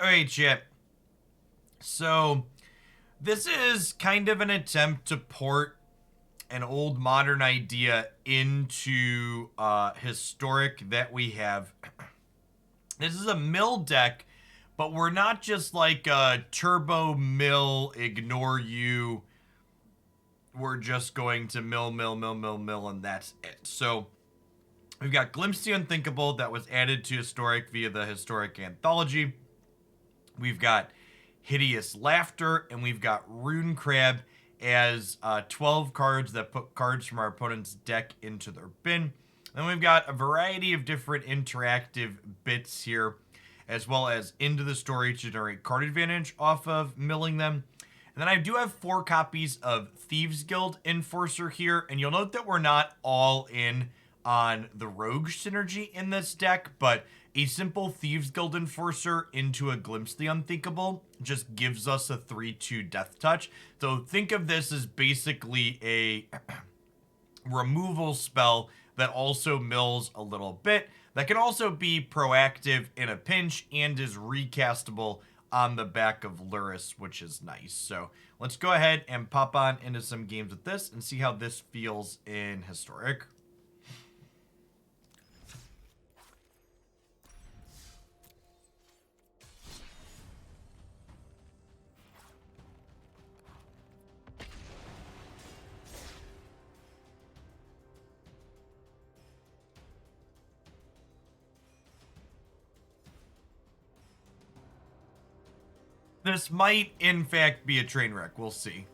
Alright, Chip. So, this is kind of an attempt to port an old modern idea into historic that we have. This is a mill deck, but we're not just like a turbo mill, ignore you. We're just going to mill, and that's it. So, we've got Glimpse the Unthinkable that was added to Historic via the Historic Anthology. We've got Hideous Laughter, and we've got Rune Crab as 12 cards that put cards from our opponent's deck into their bin. Then we've got a variety of different interactive bits here, as well as into the story to generate card advantage off of milling them. And then I do have 4 copies of Thieves Guild Enforcer here, and you'll note that we're not all in on the Rogue synergy in this deck, but a simple Thieves Guild Enforcer into a Glimpse the Unthinkable just gives us a 3/2 Death Touch. So think of this as basically a removal spell that also mills a little bit, that can also be proactive in a pinch and is recastable on the back of Lurrus, which is nice. So let's go ahead and pop on into some games with this and see how this feels in Historic. This might, in fact, be a train wreck. We'll see.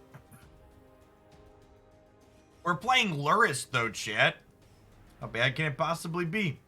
We're playing Lurrus, though, chat. How bad can it possibly be?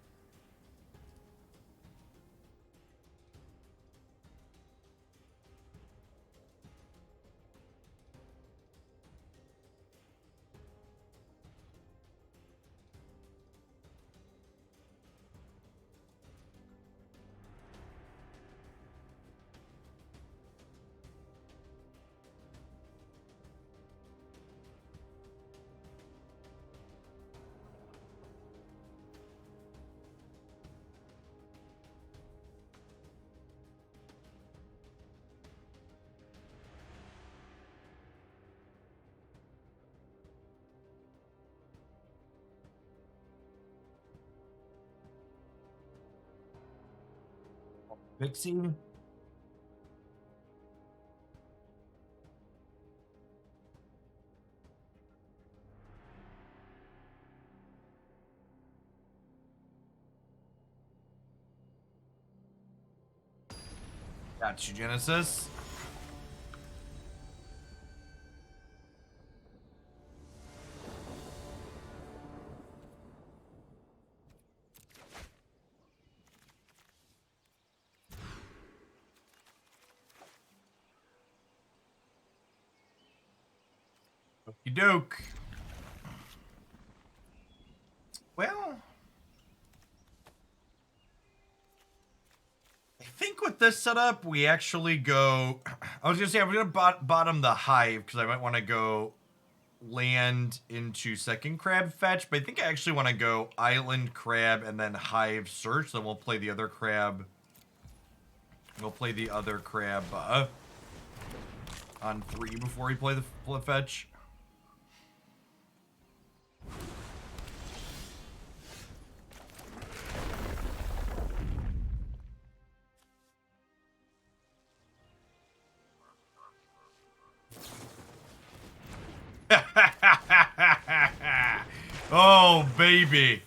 Fixing. Got you, Genesis. Okie doke. Well, I think with this setup, we actually go... I was going to say, I'm going to bottom the Hive, because I might want to go land into second crab fetch, but I think I actually want to go island crab and then Hive search, then we'll play the other crab. We'll play the other crab on 3 before we play the fetch. Oh, baby.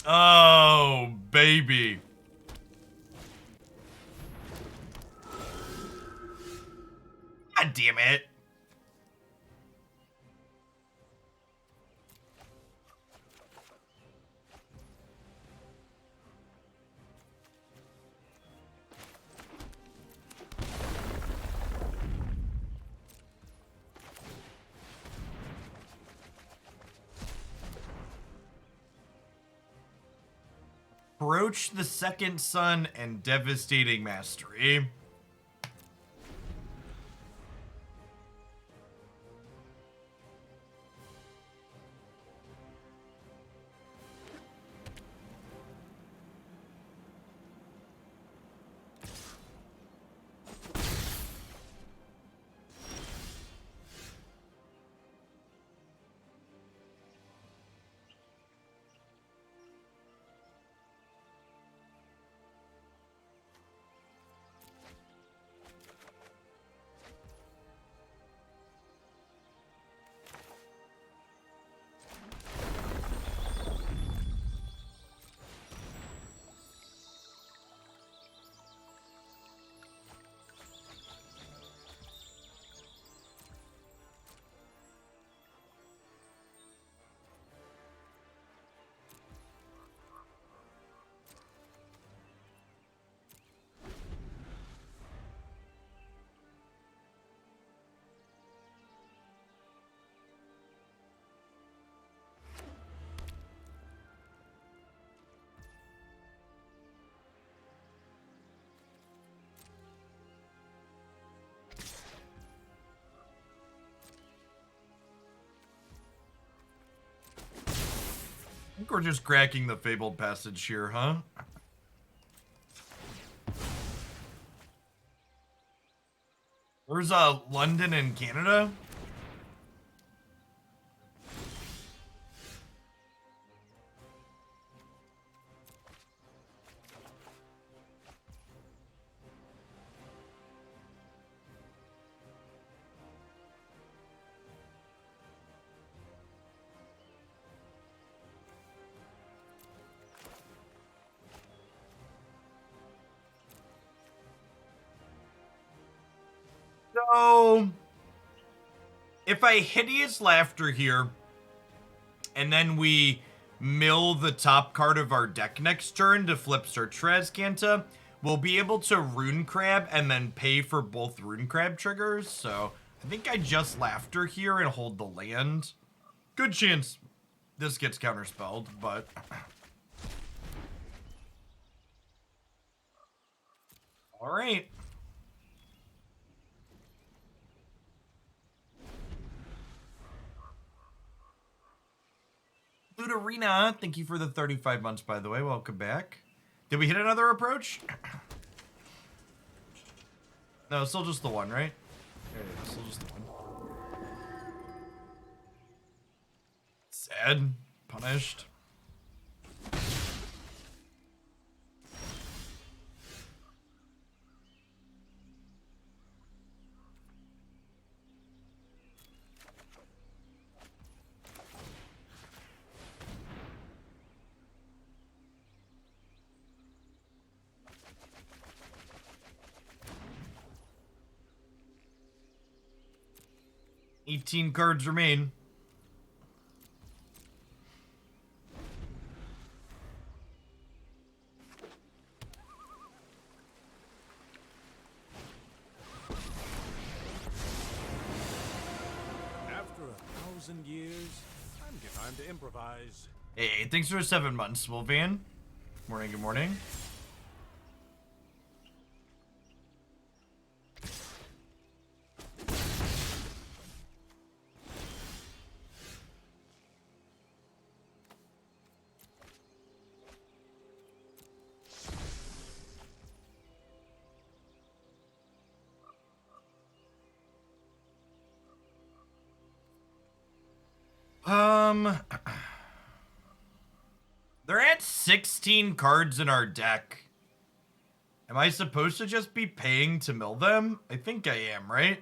Oh, baby. God damn it. Approach the Second Sun and Devastating Mastery. we're just cracking the Fabled Passage here, huh? There's London and Canada. So, if I Hideous Laughter here, and then we mill the top card of our deck next turn to flip Search for Azcanta, we'll be able to Rune Crab and then pay for both Rune Crab triggers. So, I think I just Laughter here and hold the land. Good chance this gets counterspelled, but... Alright. Loot Arena, thank you for the 35 months, by the way. Welcome back. Did we hit another approach? No, still just the one, right? Yeah, still just the one. Sad. Punished. $18 cards remain. After 1,000 years, time to improvise. Hey, thanks for 7 months, Wolfvan. Morning, good morning. They're at 16 cards in our deck. Am I supposed to just be paying to mill them? I think I am, right?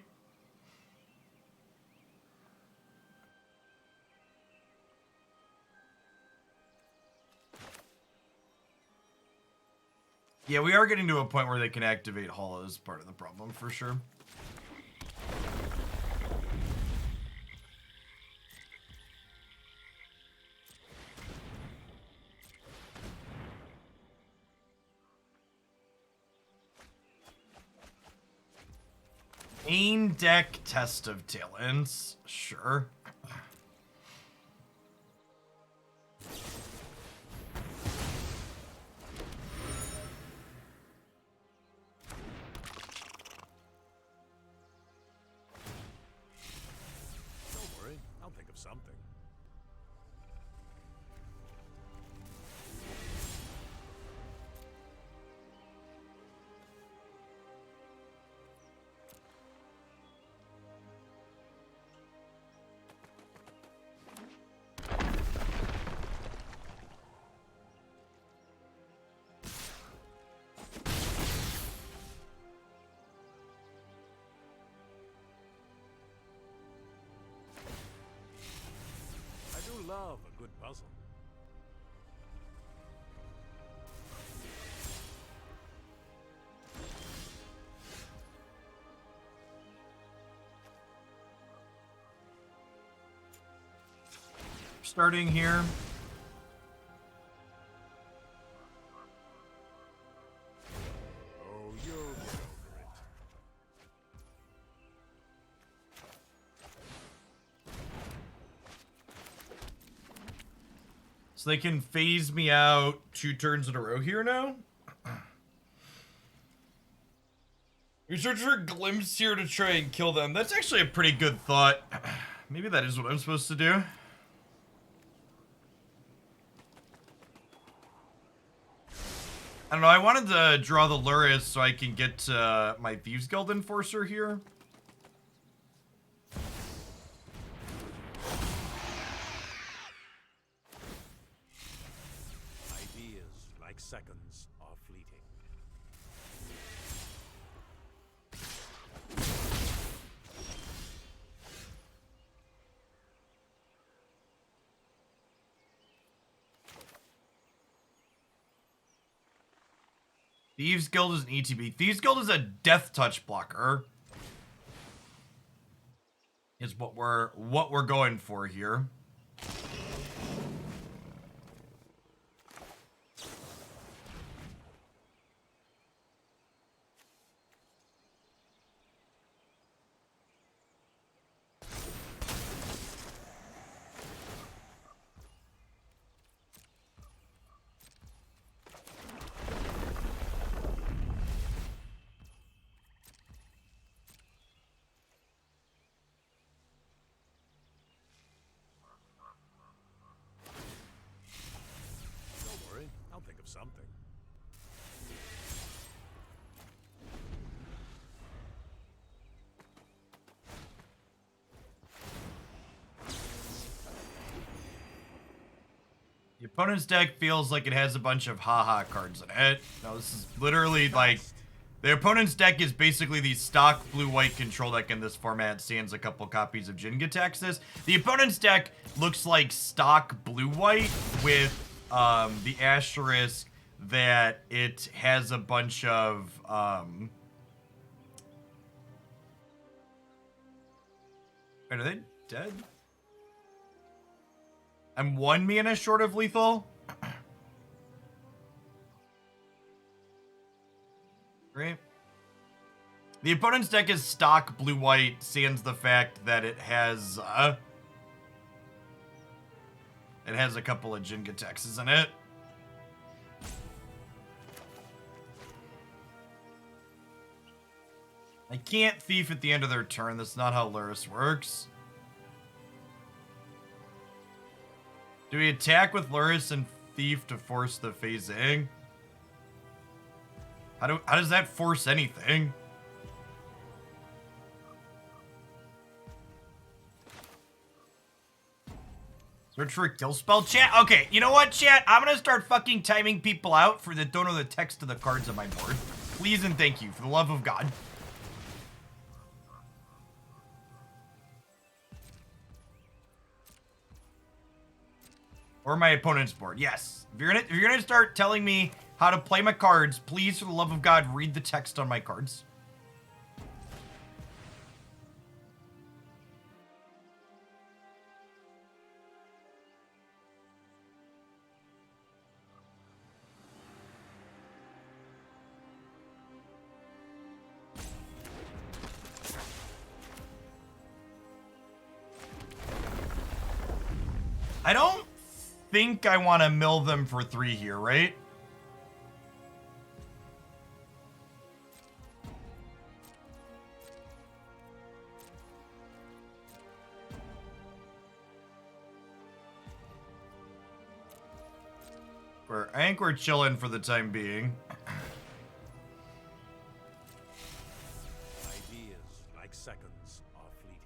Yeah, we are getting to a point where they can activate Hall as part of the problem, for sure. Main deck Test of Talents, sure. Don't worry, I'll think of something. Love a good puzzle. Starting here. Oh, you'll get over it. So they can phase me out 2 turns in a row here now? You search for Glimpse here to try and kill them. That's actually a pretty good thought. Maybe that is what I'm supposed to do. I don't know, I wanted to draw the Lurrus so I can get my Thieves Guild Enforcer here. Ideas, like seconds, are fleeting. Thieves Guild is an ETB. Thieves Guild is a death touch blocker. Is what we're going for here. Something. The opponent's deck feels like it has a bunch of haha cards in it. No, this is literally like the opponent's deck is basically the stock blue-white control deck in this format. Stands a couple copies of Jinga Texas. The opponent's deck looks like stock blue-white with the asterisk that it has a bunch of wait, are they dead? I'm 1 mana short of lethal. Great. The opponent's deck is stock blue-white, sans the fact that it has a couple of Jinga Texas in it. I can't thief at the end of their turn. That's not how Lurrus works. Do we attack with Lurrus and thief to force the phasing? How does that force anything? Search for a kill spell, chat. Okay, you know what, chat? I'm gonna start fucking timing people out for that don't know the text of the cards on my board. Please and thank you, for the love of God. Or my opponent's board. Yes. If you're gonna start telling me how to play my cards, please, for the love of God, read the text on my cards. I don't think I want to mill them for 3 here, right? I think we're chilling for the time being. Ideas, like seconds, are fleeting.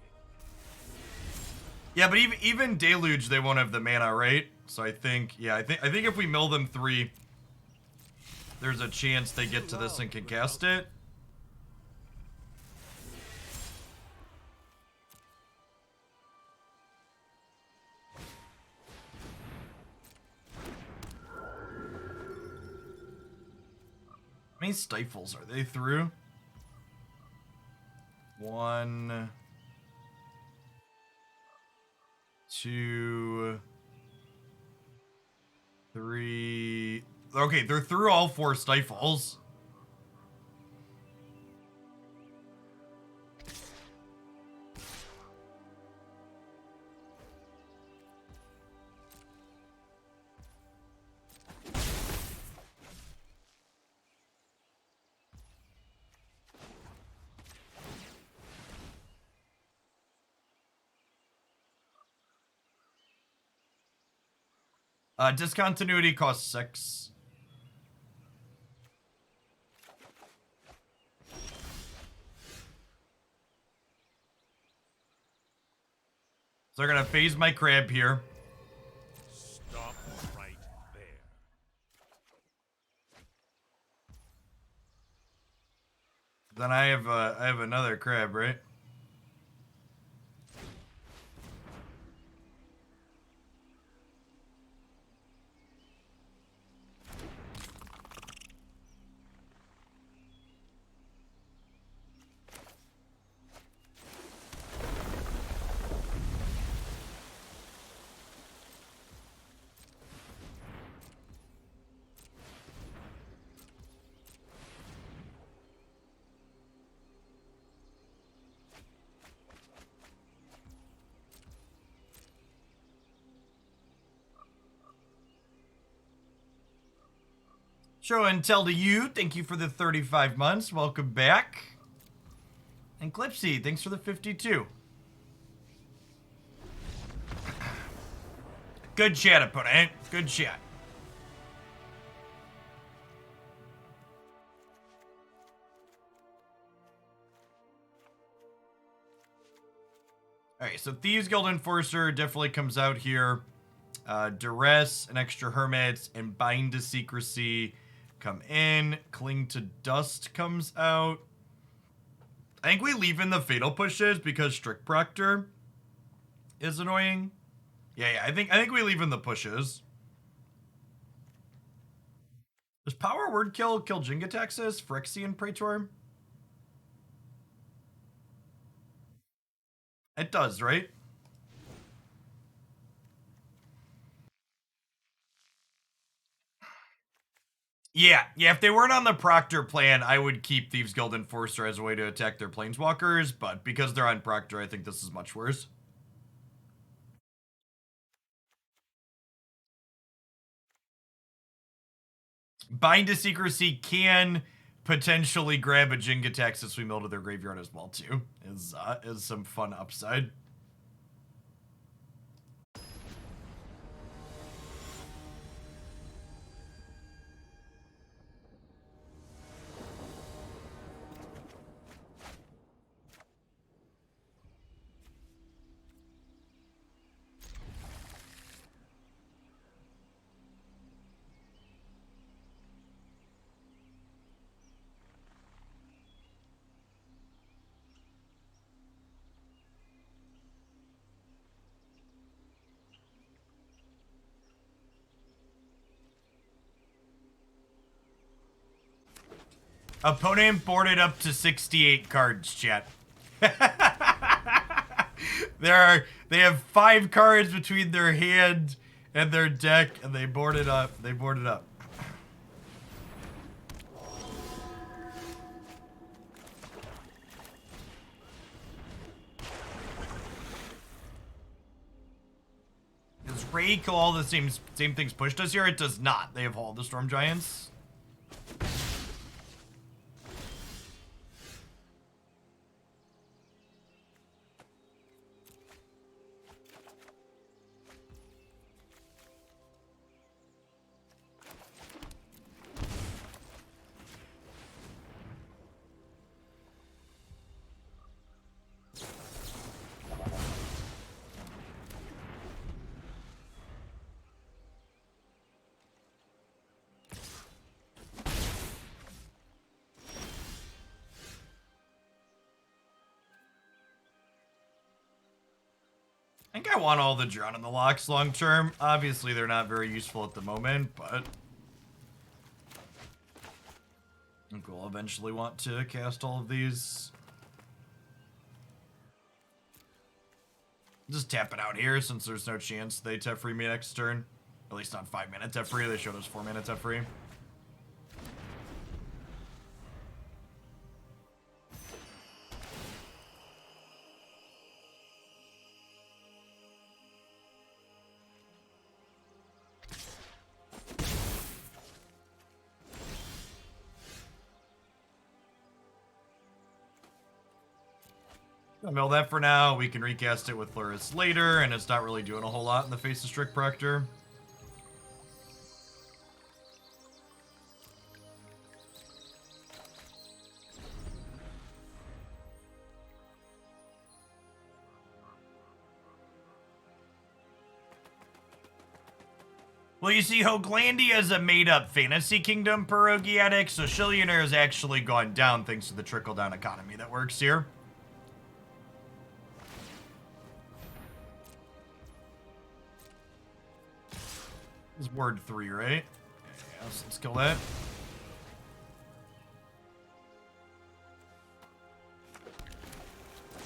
Yeah, but even Deluge, they won't have the mana, right? So I think, yeah, I think if we mill them 3, there's a chance they get to this and can cast it. How many stifles are they through? 1, 2, 3. Okay, they're through all 4 stifles. Discontinuity costs 6. they're gonna phase my crab here. Stop right there. Then I have another crab, right? Show and tell to you. Thank you for the 35 months. Welcome back. And Clipsy, thanks for the 52. Good chat, opponent. Good chat. Alright, so Thieves Guild Enforcer definitely comes out here. Duress, an extra Hermit, and Bind to Secrecy come in. Cling to Dust comes out. I think we leave in the Fatal Pushes because Strict Proctor is annoying. Yeah, I think we leave in the pushes. Does Power Word kill Jingataxis, Phyrexian Praetor? It does, right? Yeah, if they weren't on the Proctor plan, I would keep Thieves Guild Enforcer as a way to attack their Planeswalkers, but because they're on Proctor, I think this is much worse. Bind to Secrecy can potentially grab a Jingatax as we mill to their graveyard as well, too. Is some fun upside. Opponent boarded up to 68 cards, chat. They have 5 cards between their hand and their deck, and they boarded up. They boarded up. Does Ray kill all the same things pushed us here? It does not. They have Hall of the Storm Giants. I think I want all the Drown in the Lochs long term. Obviously, they're not very useful at the moment, but I think we'll eventually want to cast all of these. Just tap it out here since there's no chance they Teferi me next turn. At least not 5-minute Teferi. They showed us 4-minute Teferi. I'll mill that for now. We can recast it with Lurrus later, and it's not really doing a whole lot in the face of Strict Proctor. Well, you see, Hoaglandia is a made-up fantasy kingdom pierogiatic, so Chillionaire has actually gone down thanks to the trickle-down economy that works here. This is word 3, right? Yeah, let's kill that.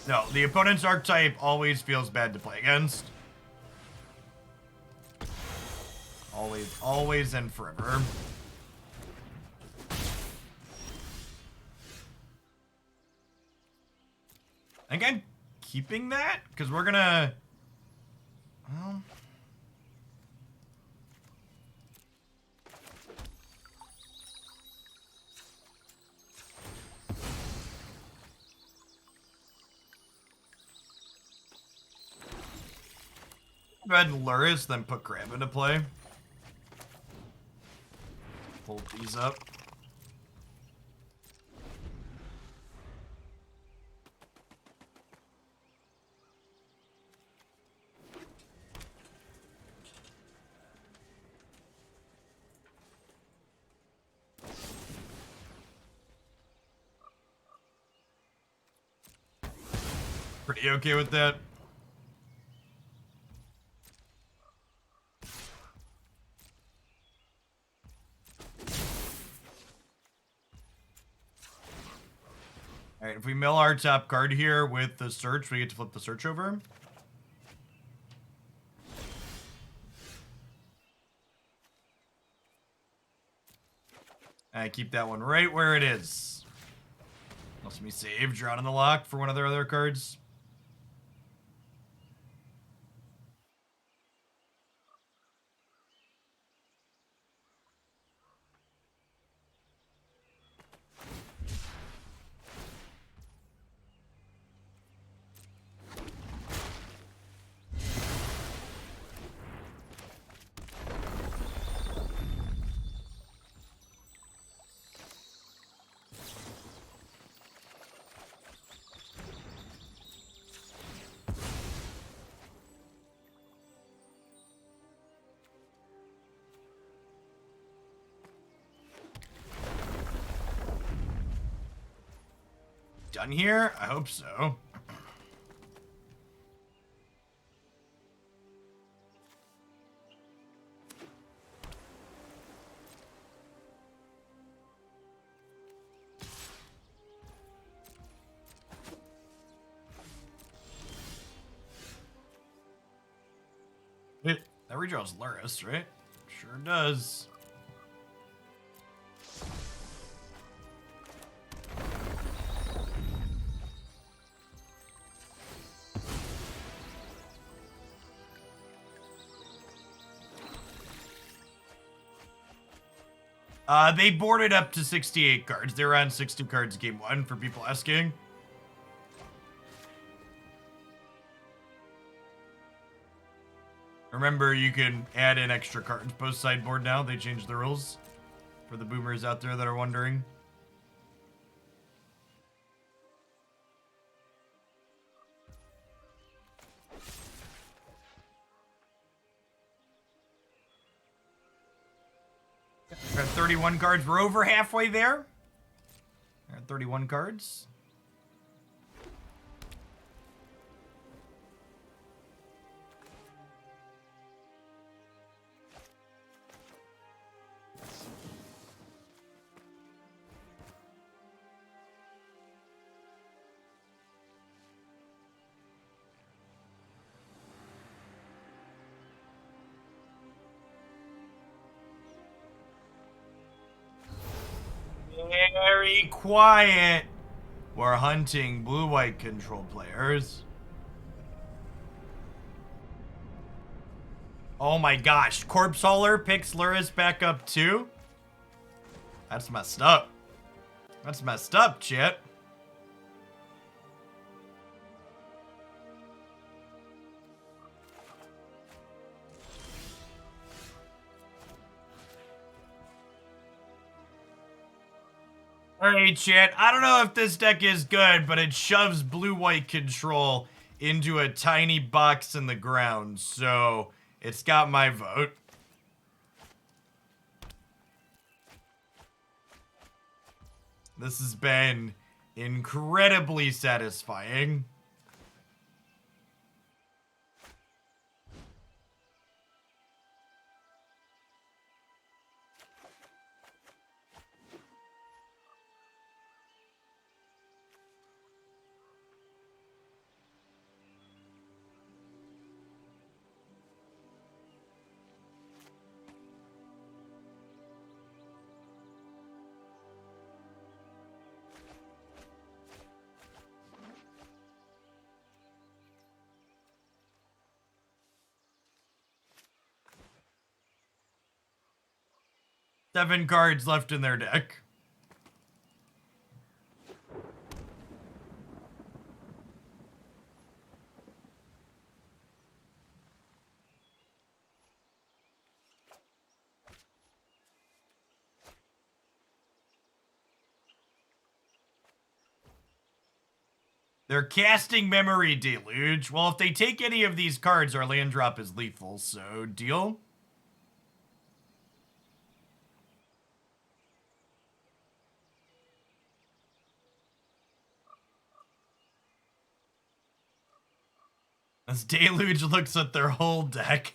No, the opponent's archetype always feels bad to play against. Always, always, and forever. I think I'm keeping that, because we're gonna... Well... Go ahead and Lurrus, then put Crab into play. Pull these up. Pretty okay with that. Alright, if we mill our top card here with the search, we get to flip the search over. I keep that one right where it is. Lets me save, draw on the lock for one of their other cards. Done here? I hope so. That redraws Lurrus, right? Sure does. They boarded up to 68 cards. They were on 60 cards game 1 for people asking. Remember, you can add in extra cards post sideboard now. They changed the rules for the boomers out there that are wondering. We've got 31 cards. We're over halfway there. We're at 31 cards. Very quiet. We're hunting blue-white control players. Oh my gosh. Corpse Hauler picks Lurrus back up too? That's messed up. That's messed up, Chit. Alright, chat. I don't know if this deck is good, but it shoves blue-white control into a tiny box in the ground, so it's got my vote. This has been incredibly satisfying. Seven cards left in their deck. They're casting Memory Deluge. Well, if they take any of these cards, our land drop is lethal, so deal. As Deluge looks at their whole deck.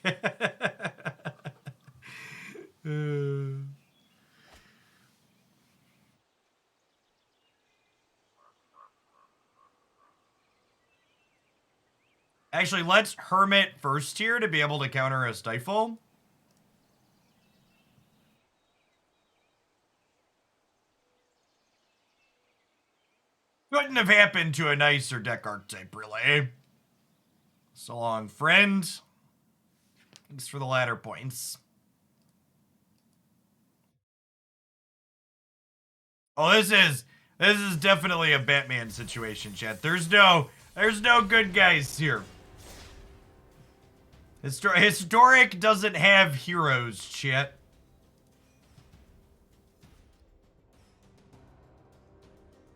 Actually, let's Hermit first here to be able to counter a Stifle. Couldn't have happened to a nicer deck archetype, really. So long, friend. Thanks for the ladder points. Oh, this is definitely a Batman situation, chat. There's no good guys here. Historic doesn't have heroes, chat.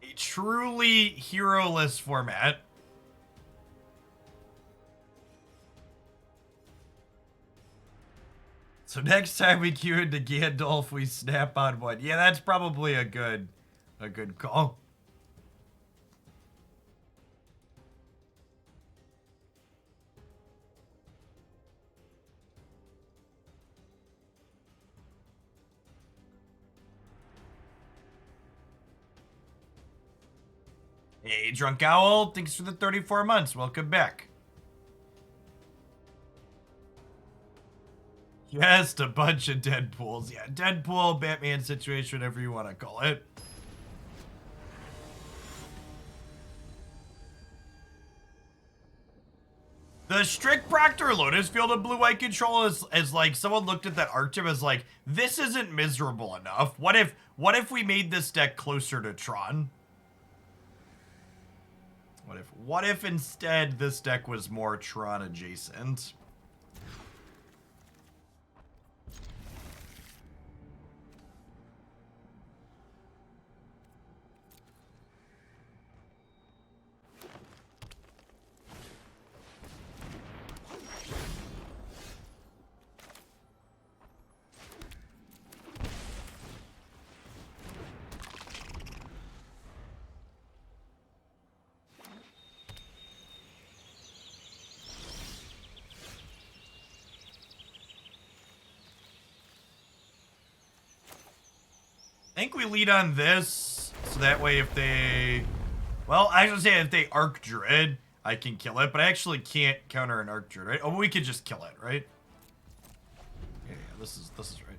A truly hero-less format. So next time we queue into Gandalf, we snap on one. Yeah, that's probably a good call. Hey, Drunk Owl, thanks for the 34 months. Welcome back. You asked a bunch of Deadpools. Yeah, Deadpool, Batman situation, whatever you want to call it. The strict Proctor Lotus field of blue-white control is like someone looked at that archetype as like, this isn't miserable enough. What if we made this deck closer to Tron? What if instead this deck was more Tron adjacent? I think we lead on this, so that way if they... Well, I was gonna say if they Arc Druid, I can kill it, but I actually can't counter an Arc Druid, right? Oh, we could just kill it, right? Yeah, this is right.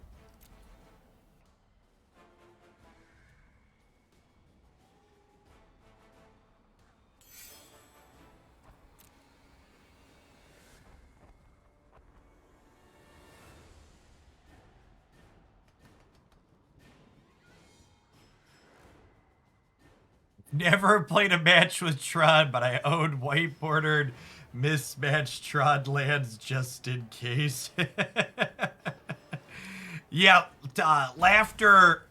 Never played a match with Tron, but I own white bordered mismatched Tron lands just in case. Yeah, laughter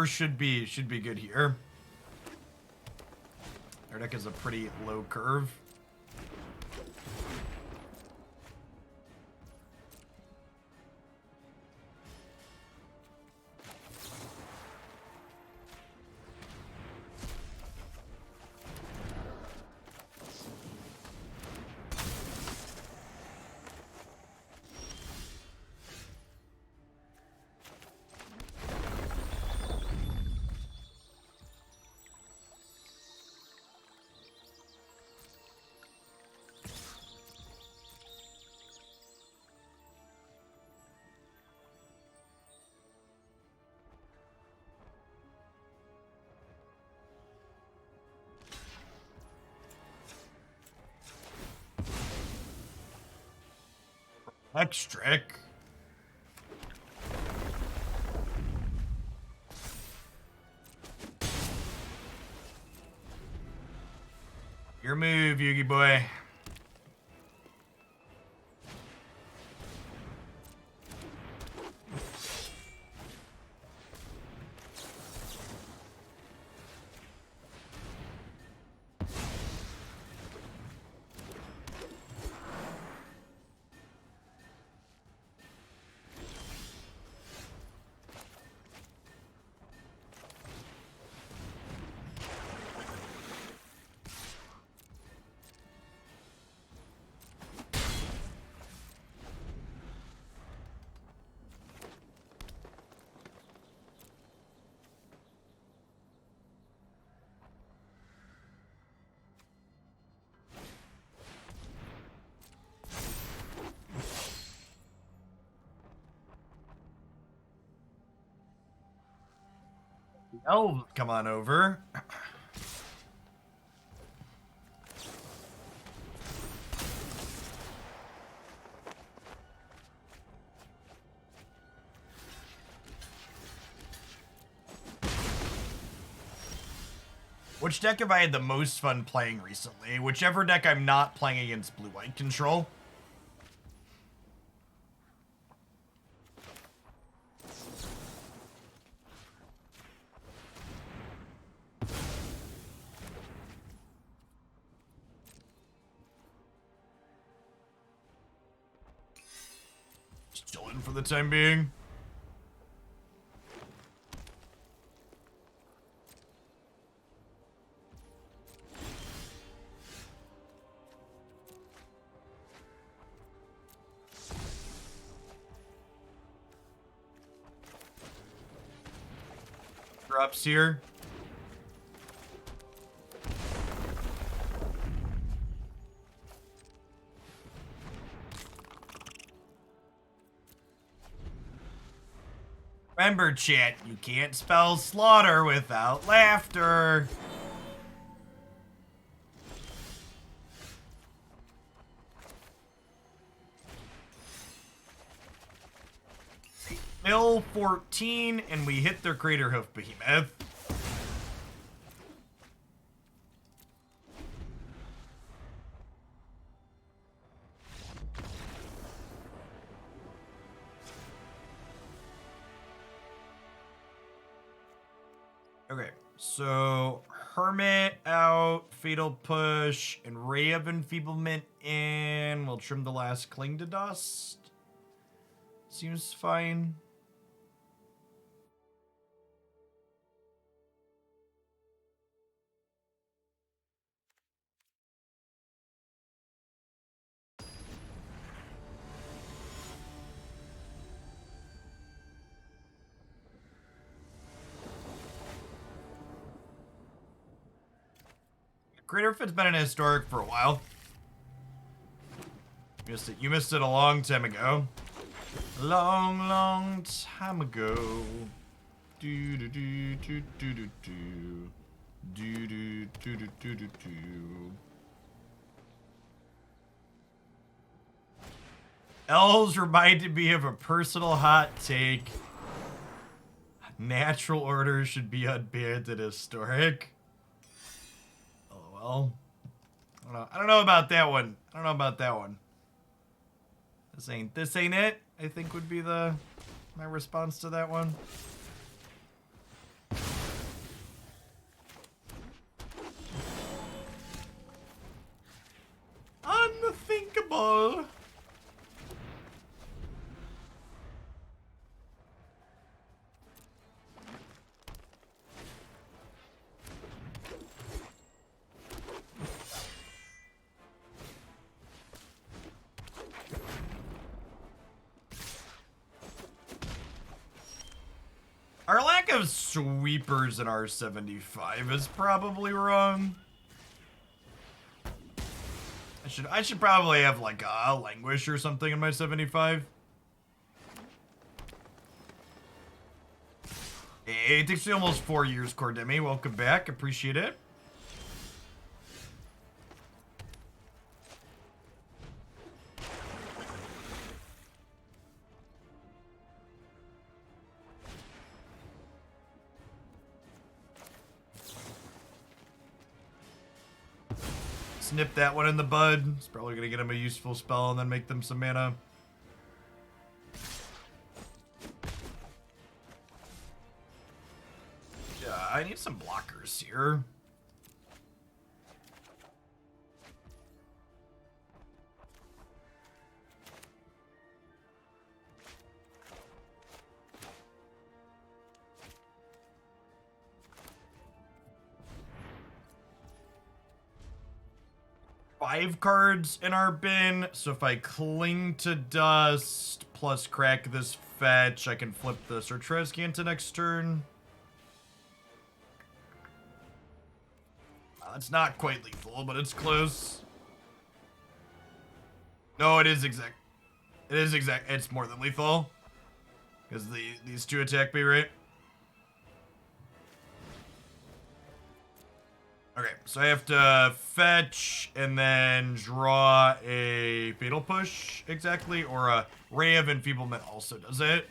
should be good here. Our deck is a pretty low curve. Hextrick. Your move, Yugi boy. Elves, come on over. Which deck have I had the most fun playing recently? Whichever deck I'm not playing against blue-white control. Still in for the time being. Drops here. Remember, chat, you can't spell slaughter without laughter. Mill 14, and we hit their Crater Hoof Behemoth. Okay, so Hermit out, Fatal Push, and Ray of Enfeeblement in. We'll trim the last Cling to Dust. Seems fine. Crater Fit's been in historic for a while. You missed it a long time ago. Long, long time ago. Do do do do do do do. Do do do do do do do. Elves reminded me of a personal hot take. Natural order should be unbanned in historic. LOL. I don't know about that one. I don't know about that one. This ain't it, I think would be my response to that one. Unthinkable. Our lack of sweepers in our 75 is probably wrong. I should probably have like a Languish or something in my 75. Hey, it takes me almost 4 years, Cordemi. Welcome back. Appreciate it. Let's nip that one in the bud. It's probably gonna get him a useful spell and then make them some mana. Yeah, I need some blockers here. Five cards in our bin, so if I cling to dust plus crack this fetch, I can flip this or Azcanta next turn. It's not quite lethal, but it's close. No, it is exact. It is exact. It's more than lethal. Because these two attack me, right? Okay, so I have to fetch and then draw a Fatal Push, exactly, or a Ray of Enfeeblement also does it.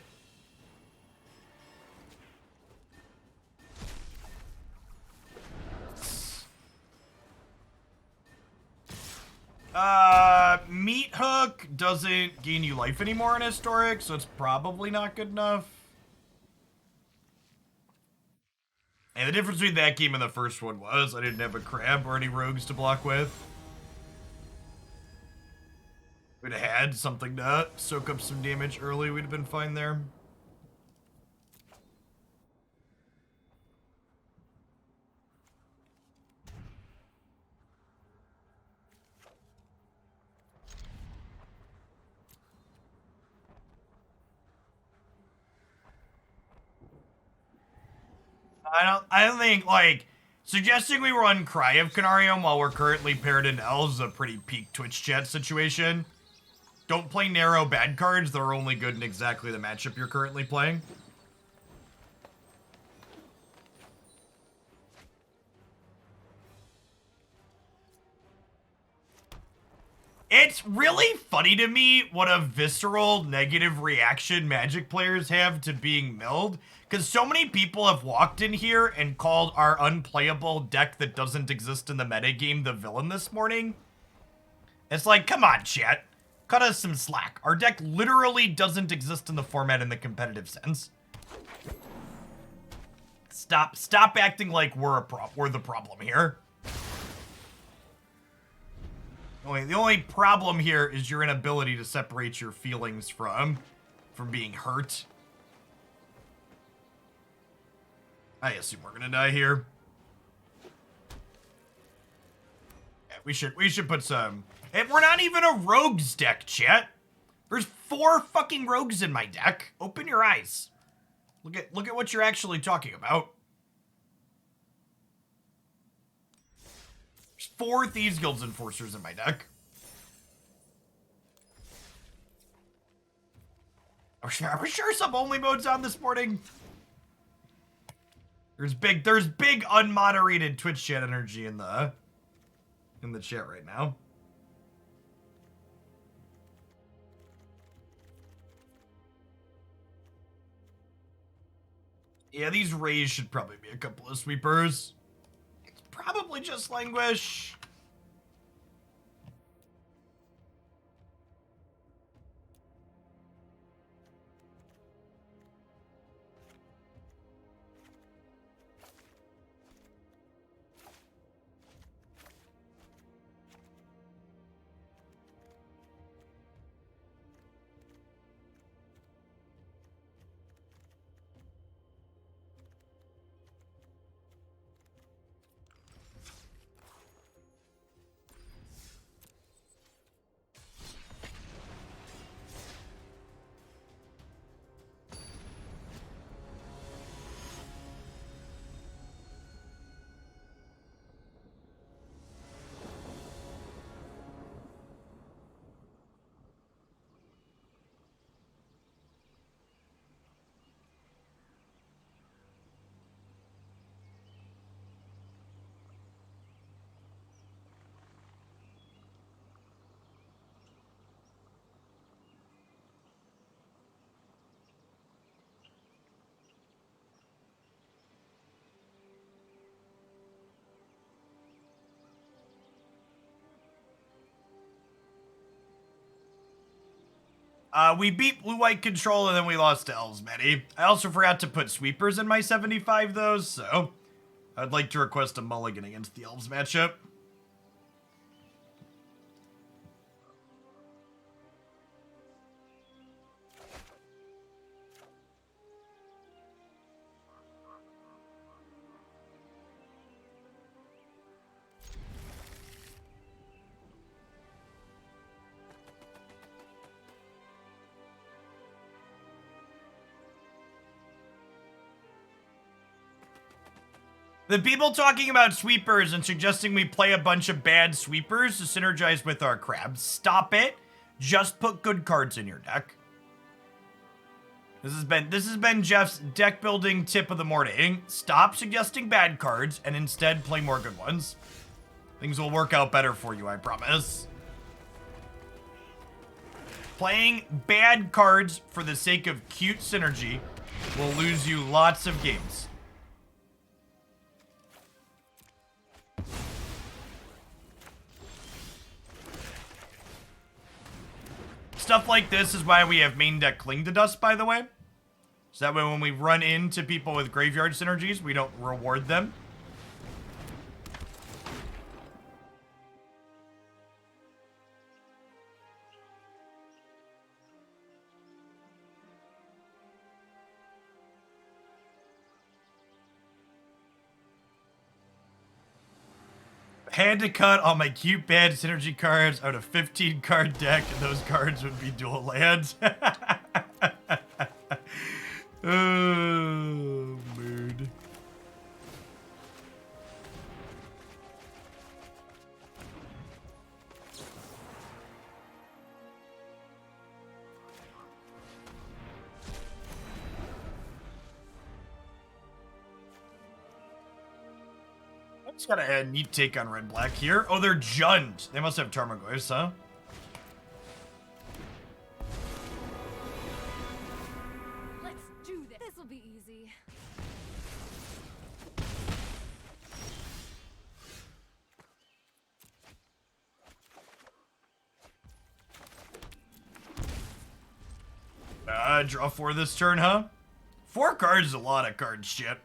Meat Hook doesn't gain you life anymore in Historic, so it's probably not good enough. And the difference between that game and the first one was I didn't have a crab or any rogues to block with. We'd have had something to soak up some damage early, we'd have been fine there. I don't think, like, suggesting we run Cry of Canarium while we're currently paired in Elves is a pretty peak Twitch chat situation. Don't play narrow bad cards that are only good in exactly the matchup you're currently playing. It's really funny to me what a visceral negative reaction Magic players have to being milled, because so many people have walked in here and called our unplayable deck that doesn't exist in the metagame the villain this morning. It's like, come on, chat. Cut us some slack. Our deck literally doesn't exist in the format in the competitive sense. Stop acting like we're the problem here. The only problem here is your inability to separate your feelings from being hurt. I assume we're gonna die here. Yeah, we should put some. And we're not even a rogues deck, chat. There's 4 fucking rogues in my deck. Open your eyes. Look at what you're actually talking about. There's 4 Thieves Guild's Enforcers in my deck. Are we sure sub-only mode's on this morning? There's big unmoderated Twitch chat energy in the chat right now. Yeah, these rays should probably be a couple of sweepers. It's probably just Languish. We beat blue-white control and then we lost to Elves, Matty. I also forgot to put sweepers in my 75, though, so I'd like to request a mulligan against the Elves matchup. The people talking about sweepers and suggesting we play a bunch of bad sweepers to synergize with our crabs. Stop it. Just put good cards in your deck. This has been Jeff's deck building tip of the morning. Stop suggesting bad cards and instead play more good ones. Things will work out better for you, I promise. Playing bad cards for the sake of cute synergy will lose you lots of games. Stuff like this is why we have main deck Cling to Dust, by the way. So that way when we run into people with graveyard synergies, we don't reward them. Had to cut all my cute bad synergy cards out of 15 card deck, and those cards would be dual lands. Oh, mood. Just got a neat take on red-black here. Oh, they're Jund. They must have Tarmogoyfs, huh? Let's do this. This will be easy. Draw 4 this turn, huh? 4 cards is a lot of cards, shit.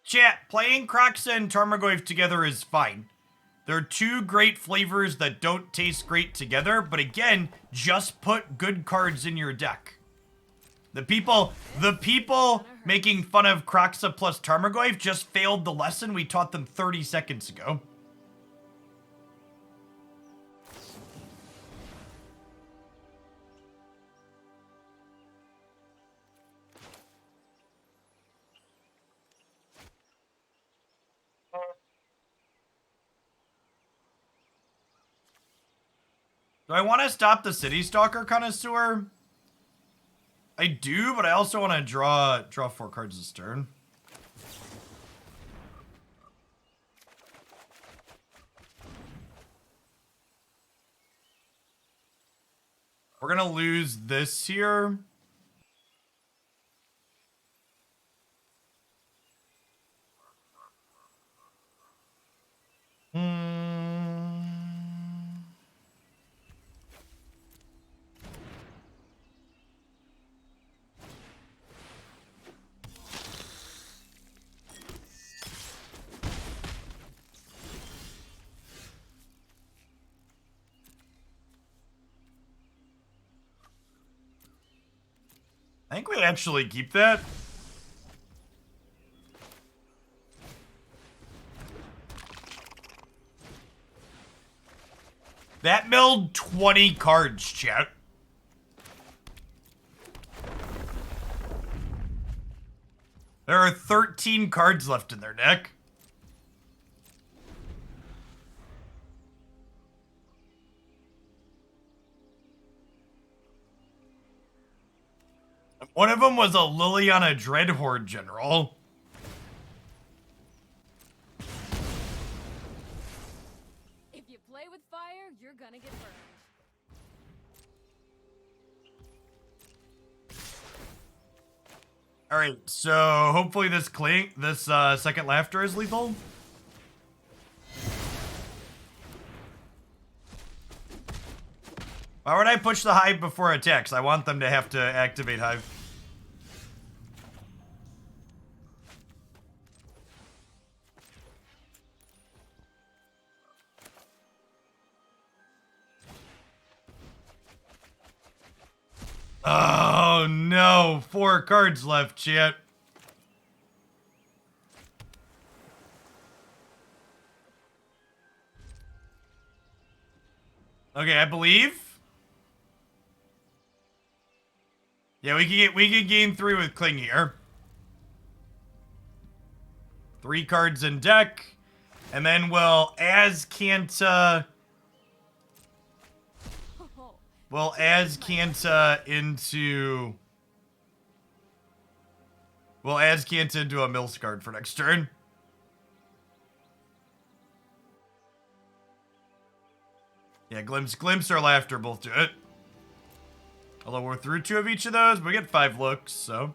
Chat, playing Kroxa and Tarmogoyf together is fine. They're two great flavors that don't taste great together, but again, just put good cards in your deck. The people making fun of Kroxa plus Tarmogoyf just failed the lesson we taught them 30 seconds ago. Do I want to stop the City Stalker Connoisseur? I do, but I also want to draw 4 cards this turn. We're gonna lose this here. I think we actually keep that. That milled 20 cards, chat. There are 13 cards left in their deck. One of them was a Liliana Dreadhorde General. If you play with fire, you're gonna get burned. All right, so hopefully this second laughter is lethal. Why would I push the Hive before attacks? I want them to have to activate Hive. Oh no, 4 cards left, chat. Okay, I believe. Yeah, we can gain 3 with Cling here. 3 cards in deck, and then we'll Azcanta. We'll Azcanta into. We'll Azcanta into a Mills card for next turn. Yeah, Glimpse or Laughter both do it. Although we're through 2 of each of those, we get 5 looks, so.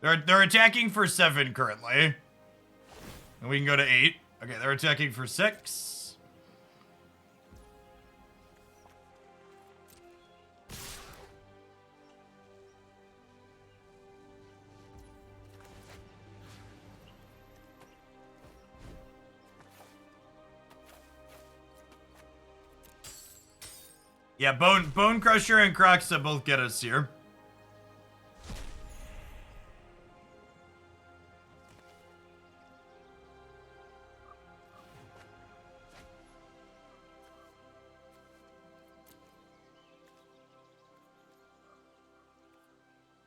They're attacking for 7 currently. And we can go to 8. Okay, they're attacking for 6. Yeah, Bone Crusher and Croxa both get us here.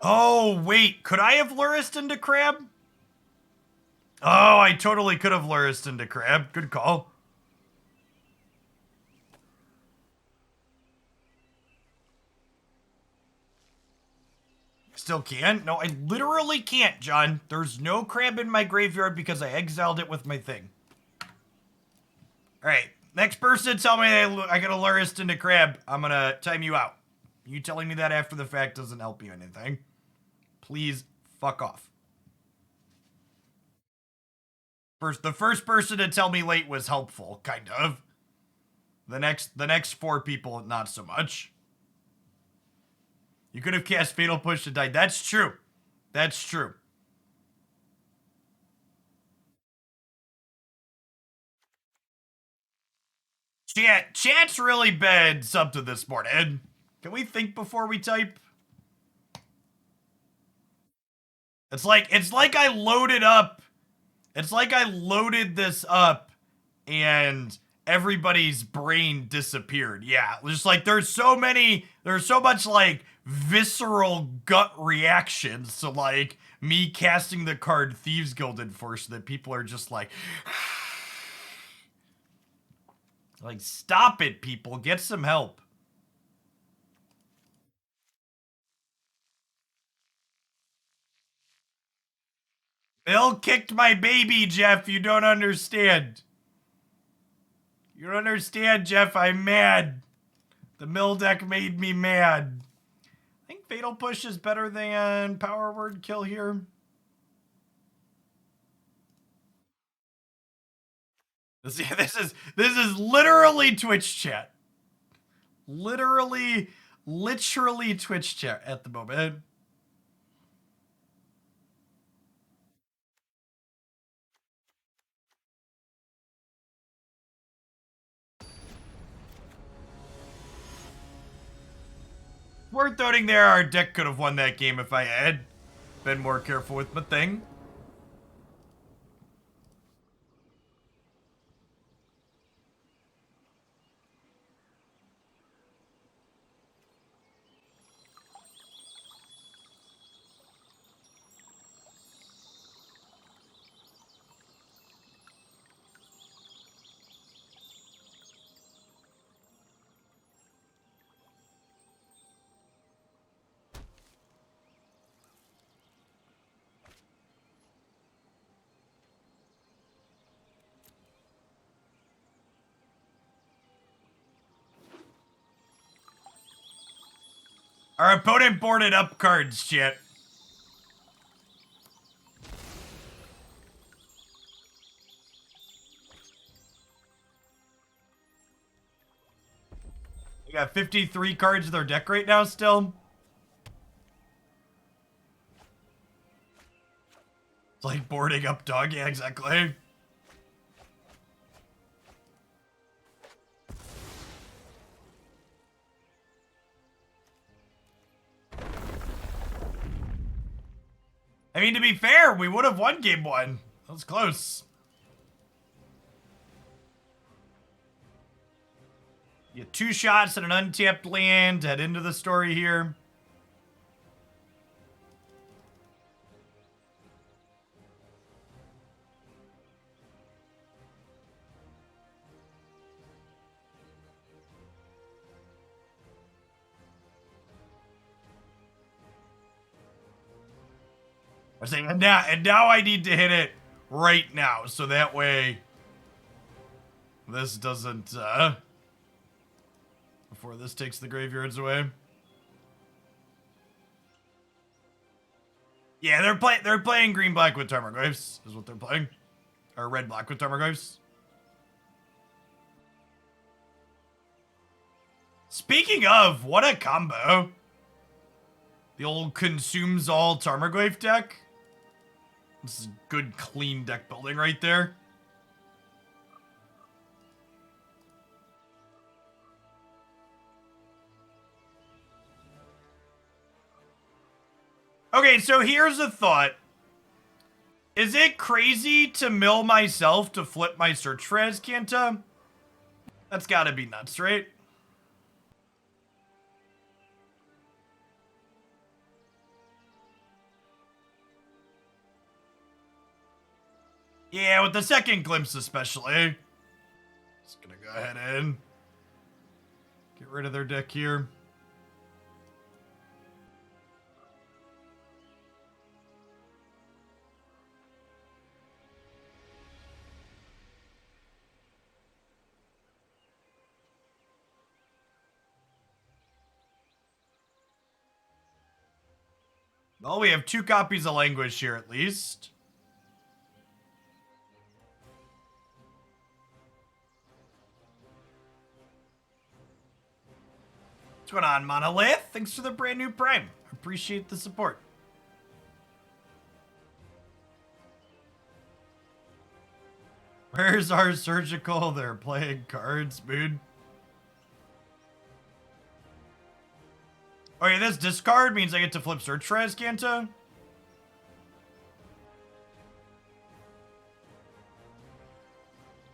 Oh, wait. Could I have Lurrus into Crab? Oh, I totally could have Lurrus into Crab. Good call. Still can? No, I literally can't, John. There's no crab in my graveyard because I exiled it with my thing. Alright, next person tell me I got a Lurrus into Crab. I'm gonna time you out. You telling me that after the fact doesn't help you anything. Please fuck off. The first person to tell me late was helpful, kind of. The next 4 people, not so much. You could have cast Fatal Push and died. That's true. That's true. Chat's really been something this morning. Can we think before we type? It's like I loaded up. It's like I loaded this up and everybody's brain disappeared. Yeah, just like there's so much like visceral gut reactions to like me casting the card Thieves Guild Enforcer that people are just like like stop it, people, get some help. Bill kicked my baby, Jeff. You don't understand. You don't understand, Jeff. I'm mad. The mill deck made me mad. I think Fatal Push is better than Power Word Kill here. This is literally Twitch chat. Literally Twitch chat at the moment. Worth noting there, our deck could have won that game if I had been more careful with my thing. Our opponent boarded up cards, chat. Got 53 cards in their deck right now still. It's like boarding up dog. Yeah, exactly. I mean, to be fair, we would have won game one. That was close. You get 2 shots at an untapped land to head into the story here. I was saying, and now I need to hit it right now, so that way this doesn't, before this takes the graveyards away. Yeah, they're playing green-black with Tarmogoyfs, is what they're playing. Or red-black with Tarmogoyfs. Speaking of, what a combo. The old consumes all Tarmogoyf deck. This is good, clean deck building right there. Okay, so here's a thought. Is it crazy to mill myself to flip my search for Azcanta? That's gotta be nuts, right? Yeah, with the second glimpse especially. Just gonna go ahead and get rid of their deck here. Well, we have 2 copies of Languish here at least. What's going on, Monolith? Thanks for the brand new Prime. Appreciate the support. Where's our surgical? They're playing cards, dude. Oh yeah, this discard means I get to flip search for Azcanta.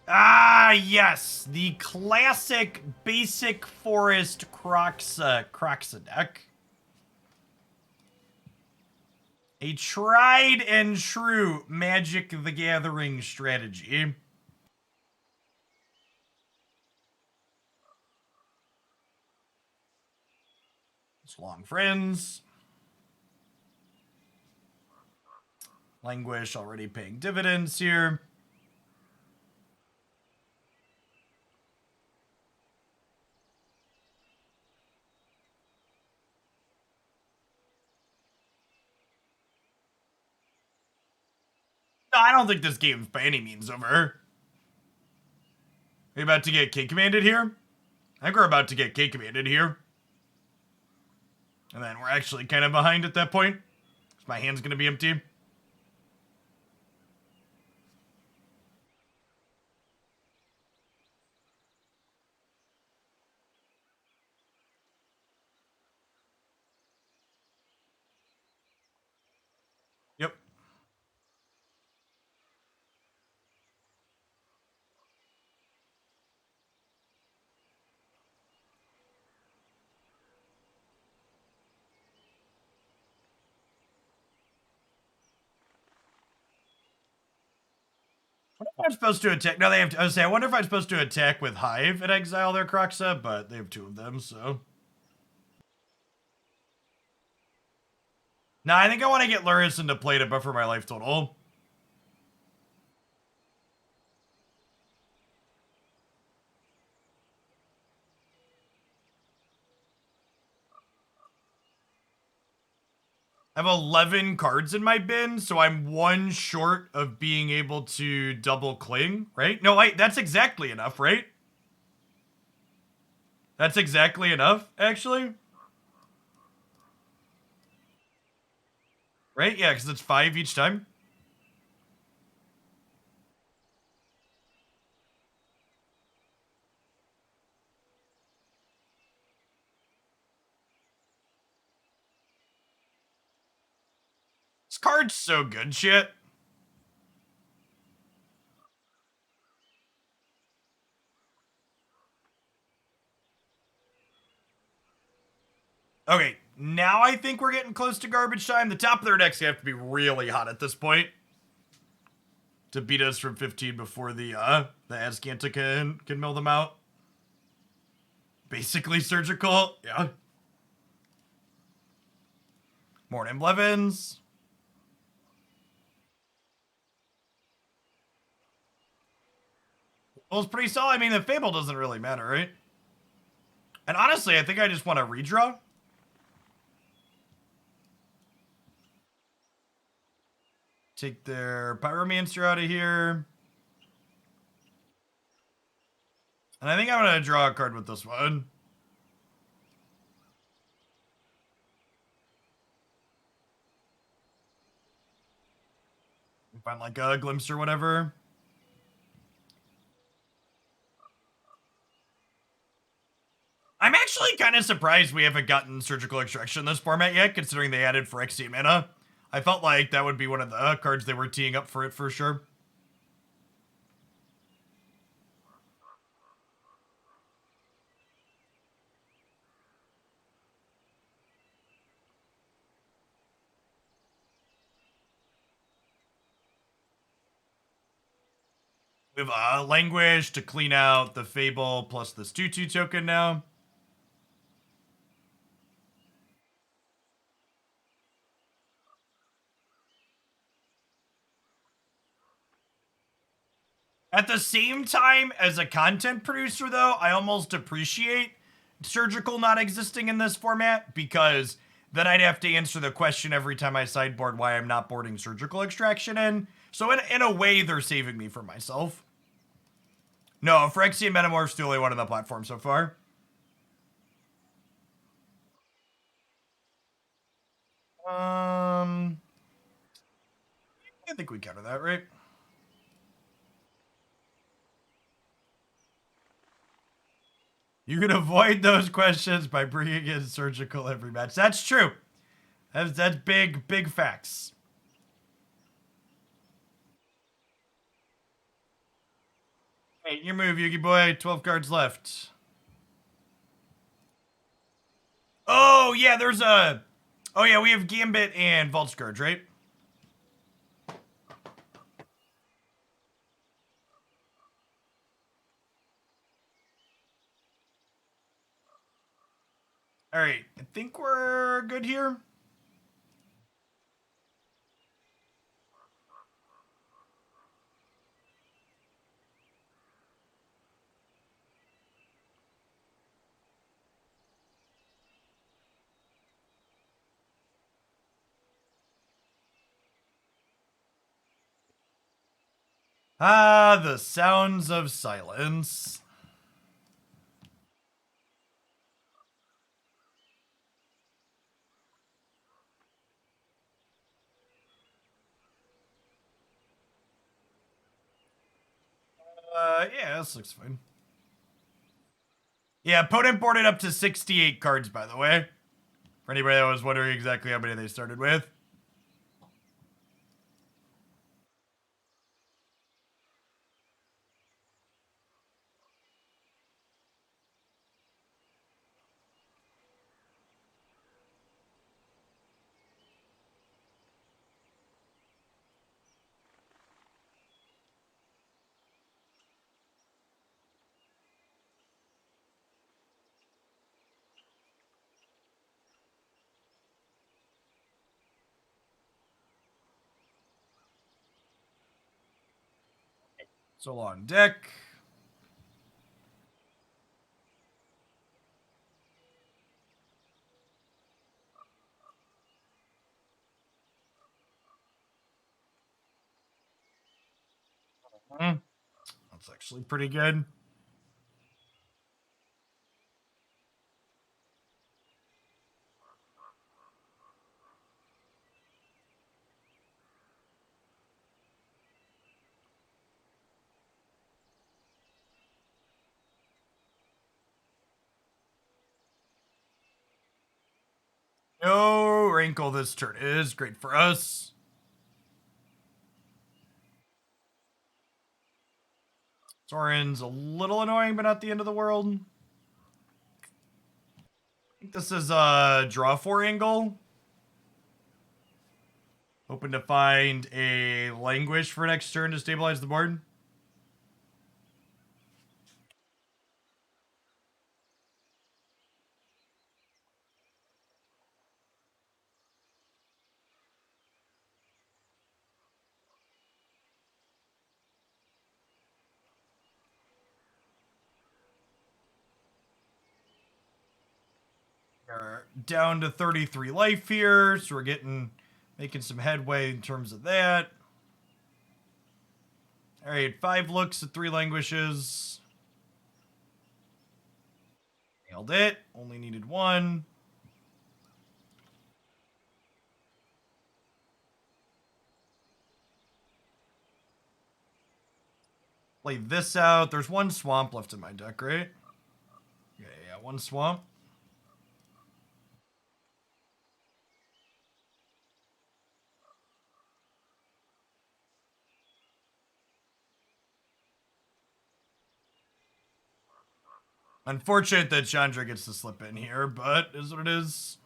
Ah, yes, the classic basic forest Croxa deck. A tried and true Magic the Gathering strategy. So long, friends. Languish already paying dividends here. No, I don't think this game's by any means over. Are you about to get K-commanded here? I think we're about to get K-commanded here. And then we're actually kind of behind at that point. My hand's going to be empty. Yep. What if I'm supposed to attack? No, they have. I was saying, I wonder if I'm supposed to attack with Hive and exile their Croxa, but they have 2 of them, so. Nah, I think I want to get Lurrus into play to buffer my life total. I have 11 cards in my bin, so I'm 1 short of being able to double cling, right? No, that's exactly enough, right? That's exactly enough, actually. Right? Yeah, because it's 5 each time. This card's so good, shit. Okay, now I think we're getting close to garbage time. The top of their decks have to be really hot at this point to beat us from 15 before the Azcanta can mill them out. Basically surgical, yeah. Morning Blevins. Well, it's pretty solid. I mean, the Fable doesn't really matter, right? And honestly, I think I just want to redraw. Take their Pyromancer out of here. And I think I'm going to draw a card with this one. Find like a Glimpse or whatever. I'm actually kind of surprised we haven't gotten Surgical Extraction in this format yet, considering they added Phyrexian mana. I felt like that would be one of the cards they were teeing up for it for sure. We have Languish to clean out the Fable plus this 2/2 token now. At the same time, as a content producer, though, I almost appreciate Surgical not existing in this format because then I'd have to answer the question every time I sideboard why I'm not boarding Surgical Extraction in. So in a way, they're saving me from myself. No, Phyrexian Metamorph's the only one on the platform so far. I think we cover that, right? You can avoid those questions by bringing in Surgical every match. That's true. That's big facts. Hey, your move, Yugi boy. 12 cards left. Oh, yeah, there's a... Oh, yeah, we have Gambit and Vault Scourge, right? All right, I think we're good here. Ah, the sounds of silence. Yeah, this looks fine. Yeah, Potent boarded up to 68 cards, by the way. For anybody that was wondering exactly how many they started with. So on deck. That's actually pretty good. Rankle this turn is great for us. Soaring's a little annoying, but not the end of the world. I think this is a draw 4 angle. Hoping to find a Languish for next turn to stabilize the board. We're down to 33 life here, so we're making some headway in terms of that. All right, 5 looks at 3 Languishes. Nailed it. Only needed 1. Play this out. There's 1 swamp left in my deck, right? Yeah, 1 swamp. Unfortunate that Chandra gets to slip in here, but is what it is.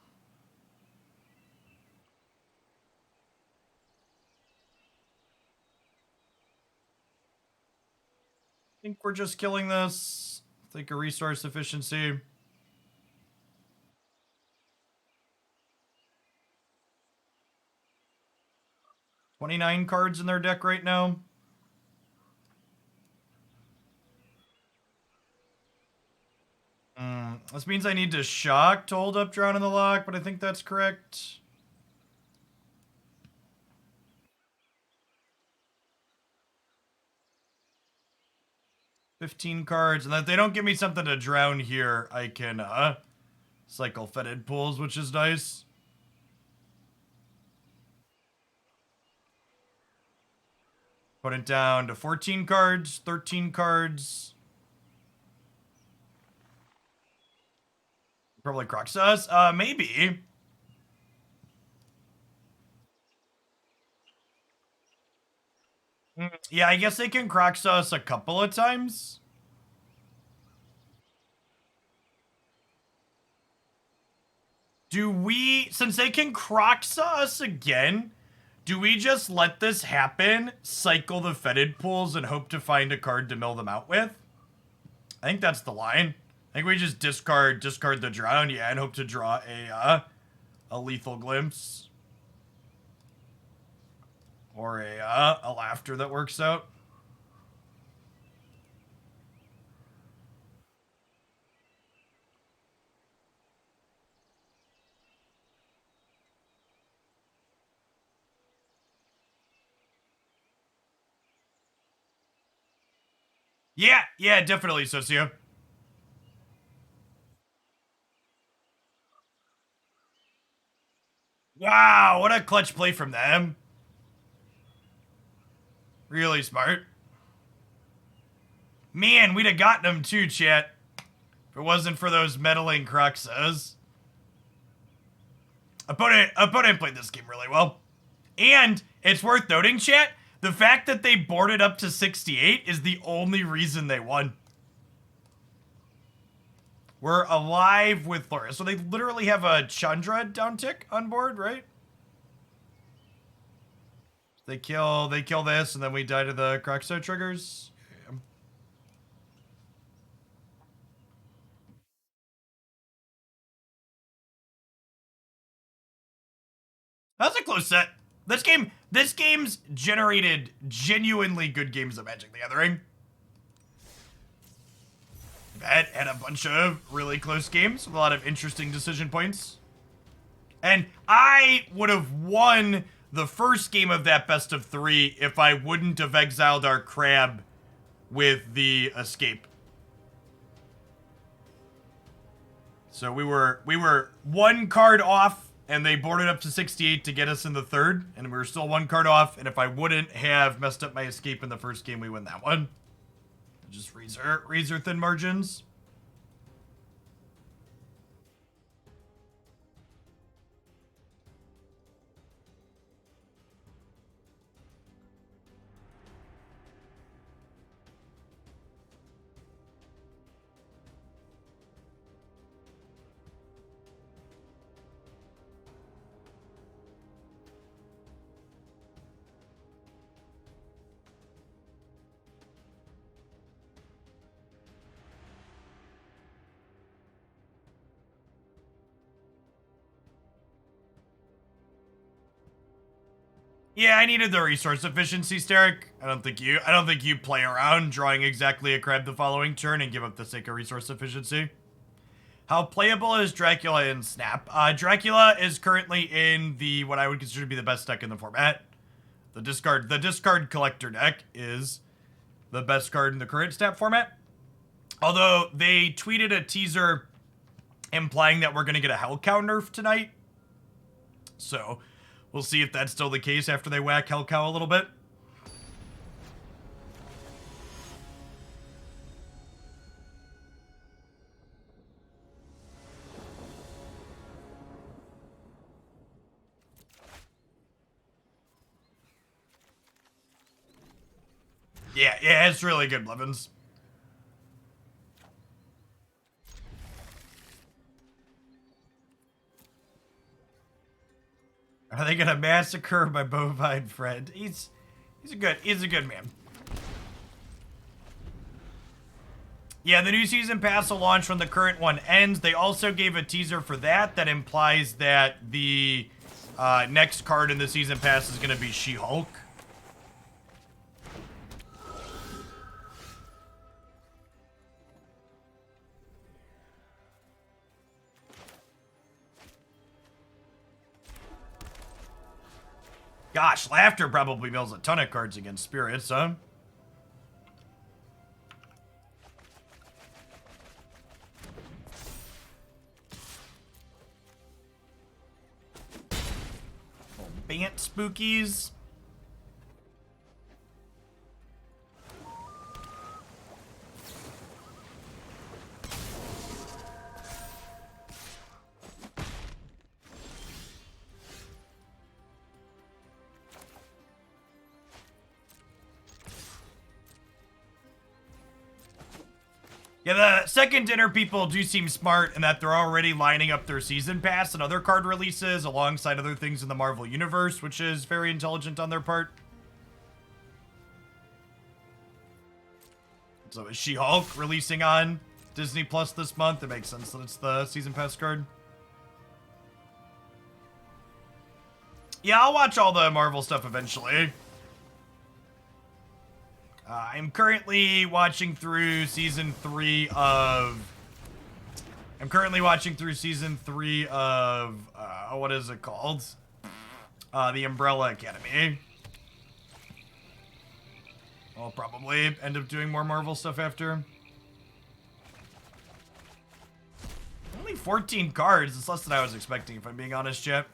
I think we're just killing this. Think a resource efficiency. $29 cards in their deck right now. This means I need to shock to hold up Drown in the Loch, but I think that's correct. $15 cards, and if they don't give me something to drown here, I can cycle Fetid Pools, which is nice. Put it down to 14 cards, 13 cards. Probably Croxus. Maybe. Yeah, I guess they can Croxus a couple of times. Do we, since they can Croxus again, do we just let this happen, cycle the Fetid Pools, and hope to find a card to mill them out with? I think that's the line. I think we just discard the drown, yeah, and hope to draw a lethal glimpse. Or a laughter that works out. Yeah, definitely, Socio. Wow, what a clutch play from them. Really smart. Man, we'd have gotten them too, chat. If it wasn't for those meddling Cruxes. Opponent played this game really well. And it's worth noting, chat, the fact that they boarded up to 68 is the only reason they won. We're alive with Lurrus. So they literally have a Chandra downtick on board, right? They kill this, and then we die to the Croxo triggers. Yeah. That's a close set. This game's generated genuinely good games of Magic the Gathering. That had a bunch of really close games with a lot of interesting decision points. And I would have won the first game of that best of 3 if I wouldn't have exiled our crab with the escape. So we were 1 card off, and they boarded up to 68 to get us in the 3rd, and we were still 1 card off, and if I wouldn't have messed up my escape in the first game, we win that one. Just razor thin margins. Yeah, I needed the resource efficiency, Steric. I don't think you play around drawing exactly a crab the following turn and give up the sake of resource efficiency. How playable is Dracula in Snap? Dracula is currently in the what I would consider to be the best deck in the format. The discard collector deck is the best card in the current Snap format. Although they tweeted a teaser implying that we're gonna get a Hellcow nerf tonight. So we'll see if that's still the case after they whack Hellcow a little bit. Yeah, it's really good, Blevins. Are they gonna massacre my bovine friend? He's a good man. Yeah, the new season pass will launch when the current one ends. They also gave a teaser for that implies that the next card in the season pass is gonna be She-Hulk. Gosh, Laughter probably mills a ton of cards against Spirits, huh? Little Bant Spookies. Yeah, the second dinner people do seem smart in that they're already lining up their season pass and other card releases alongside other things in the Marvel Universe, which is very intelligent on their part. So is She-Hulk releasing on Disney Plus this month? It makes sense that it's the season pass card. Yeah, I'll watch all the Marvel stuff eventually. I'm currently watching through season 3 of... what is it called? The Umbrella Academy. I'll probably end up doing more Marvel stuff after. Only 14 cards. It's less than I was expecting, if I'm being honest, chat.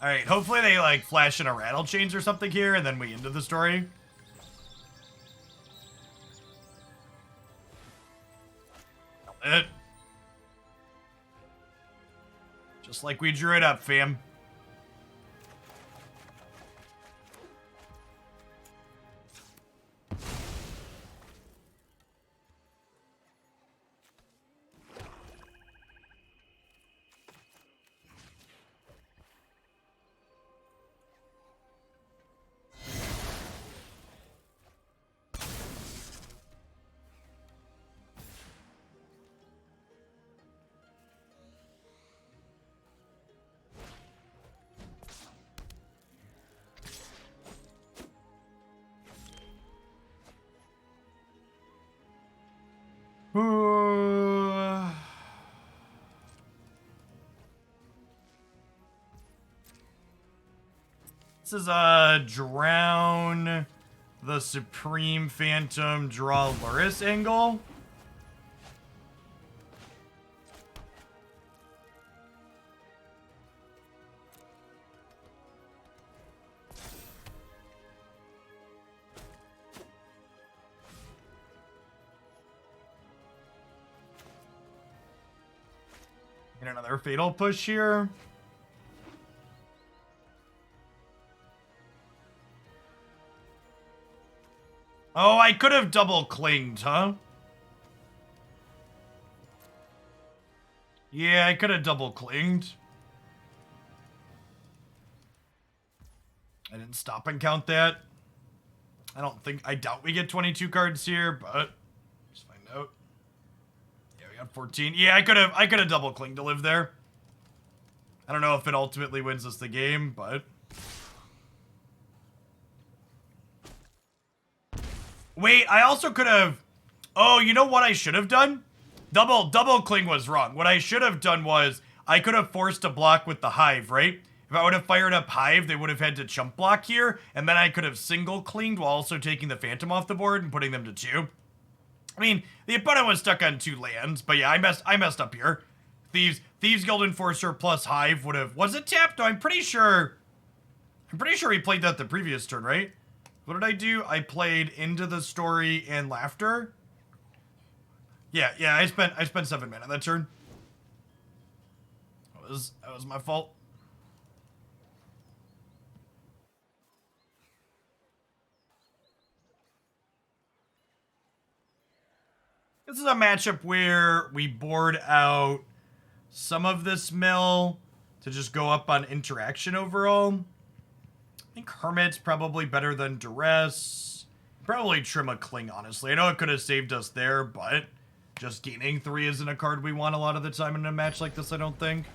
Alright, hopefully they, like, flash in a rattle chains or something here, and then we end the story. It. Just like we drew it up, fam. This is a Drown the Supreme Phantom draw Lurrus angle. Get another fatal push here. Oh, I could have double clinged, huh? Yeah, I could have double clinged. I didn't stop and count that. I doubt we get 22 cards here, but let's find out. Yeah, we got 14. Yeah, I could have double clinged to live there. I don't know if it ultimately wins us the game, but wait, I also could have. Oh, you know what I should have done? Double cling was wrong. What I should have done was I could have forced a block with the Hive, right? If I would have fired up Hive, they would have had to chump block here, and then I could have single clinged while also taking the Phantom off the board and putting them to 2. I mean, the opponent was stuck on 2 lands, but yeah, I messed up here. Thieves Guild Enforcer plus Hive would have. Was it tapped? No, I'm pretty sure he played that the previous turn, right? What did I do? I played Into the Story and Laughter. Yeah, I spent 7 mana that turn. That was my fault. This is a matchup where we board out some of this mill to just go up on interaction overall. I think Hermit's probably better than Duress. Probably trim a Cling, honestly. I know it could have saved us there, but just gaining 3 isn't a card we want a lot of the time in a match like this, I don't think.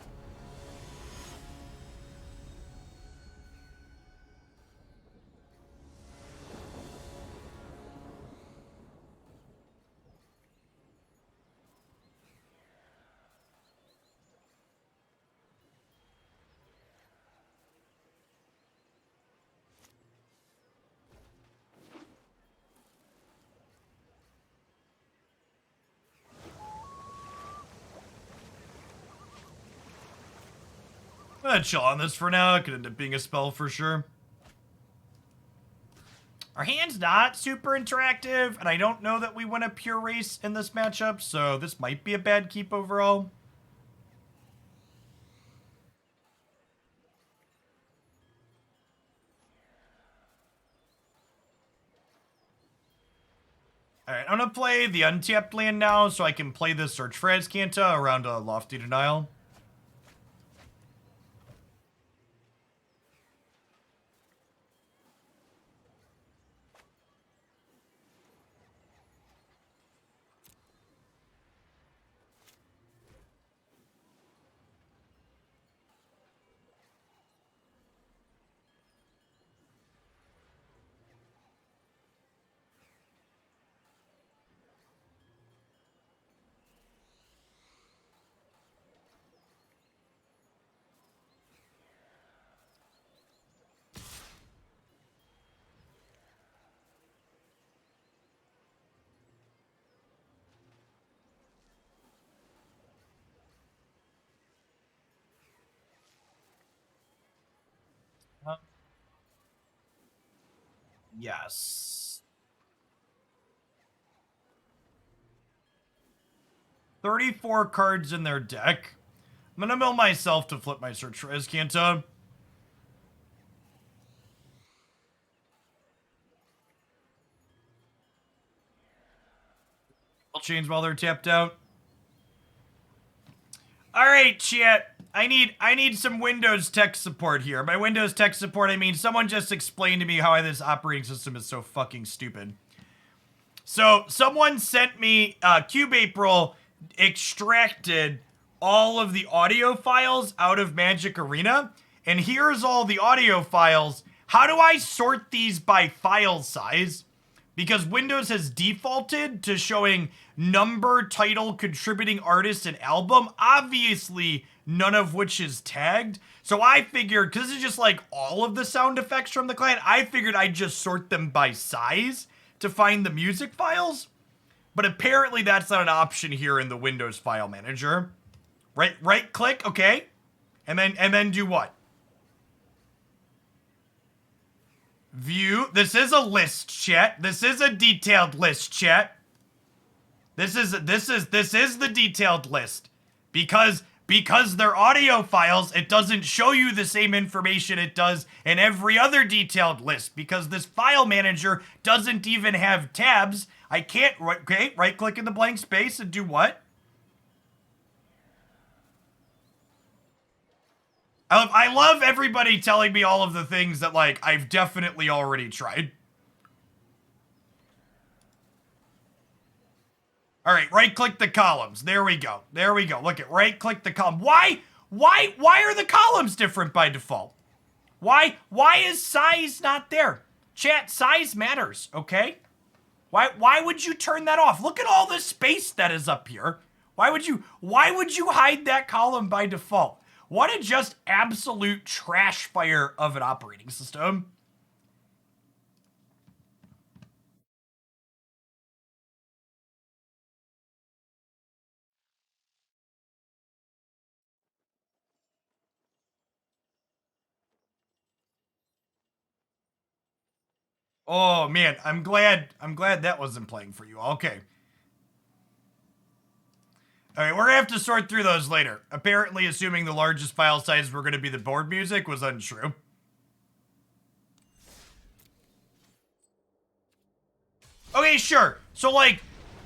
I'm gonna chill on this for now. It could end up being a spell for sure. Our hand's not super interactive, and I don't know that we win a pure race in this matchup, so this might be a bad keep overall. Alright, I'm gonna play the untapped land now, so I can play this Search for Azcanta around a Lofty Denial. Yes. 34 cards in their deck. I'm gonna mill myself to flip my Search for Azcanta. I'll change while they're tapped out. Alright, chat. I need some Windows tech support here. By Windows tech support, I mean someone just explained to me how this operating system is so fucking stupid. So, someone sent me, Cube April extracted all of the audio files out of Magic Arena, and here's all the audio files. How do I sort these by file size? Because Windows has defaulted to showing number, title, contributing artist, and album, obviously none of which is tagged. So I figured, because this is just like all of the sound effects from the client, I figured I'd just sort them by size to find the music files. But apparently that's not an option here in the Windows file manager. Right click, okay. And then do what? View. This is a list, chat. This is a detailed list, chat. This is the detailed list. Because they're audio files, it doesn't show you the same information it does in every other detailed list. Because this file manager doesn't even have tabs. I can't, right click in the blank space and do what? I love everybody telling me all of the things that, like, I've definitely already tried. All right, right-click the columns. There we go. There we go. Look at right-click the column. Why are the columns different by default? Why is size not there? Chat, size matters, okay? Why would you turn that off? Look at all the space that is up here. Why would you hide that column by default? What a just absolute trash fire of an operating system. Oh man, I'm glad that wasn't playing for you. Okay. All right, we're gonna have to sort through those later. Apparently, assuming the largest file sizes were gonna be the board music was untrue. Okay, sure. So like,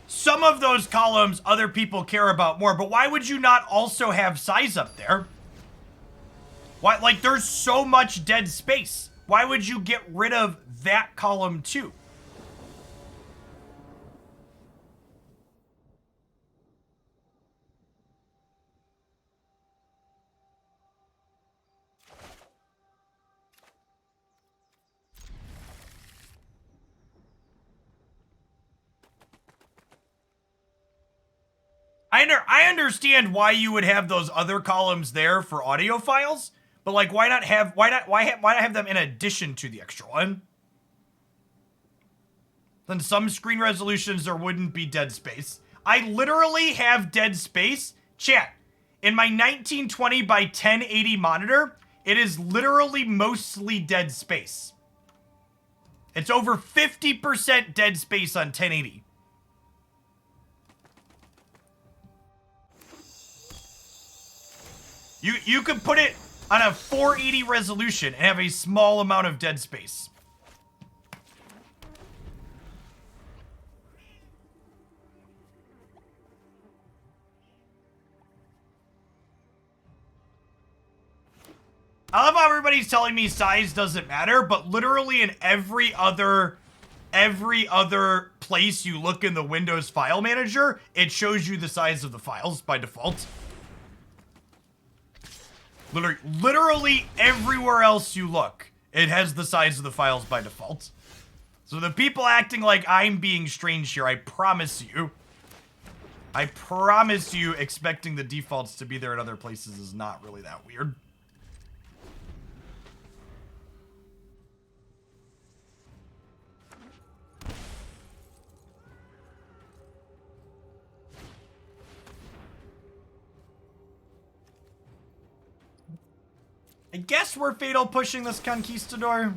some of those columns other people care about more, but why would you not also have size up there? Why, like, there's so much dead space. Why would you get rid of that column too? I understand why you would have those other columns there for audio files, but like, why not have them in addition to the extra one? Then some screen resolutions there wouldn't be dead space. I literally have dead space. Chat, in my 1920 by 1080 monitor, it is literally mostly dead space. It's over 50% dead space on 1080. You could put it on a 480 resolution and have a small amount of dead space. I love how everybody's telling me size doesn't matter, but literally in every other place you look in the Windows file manager, it shows you the size of the files by default. Literally everywhere else you look, it has the size of the files by default. So the people acting like I'm being strange here, I promise you, expecting the defaults to be there in other places is not really that weird. I guess we're fatal pushing this conquistador.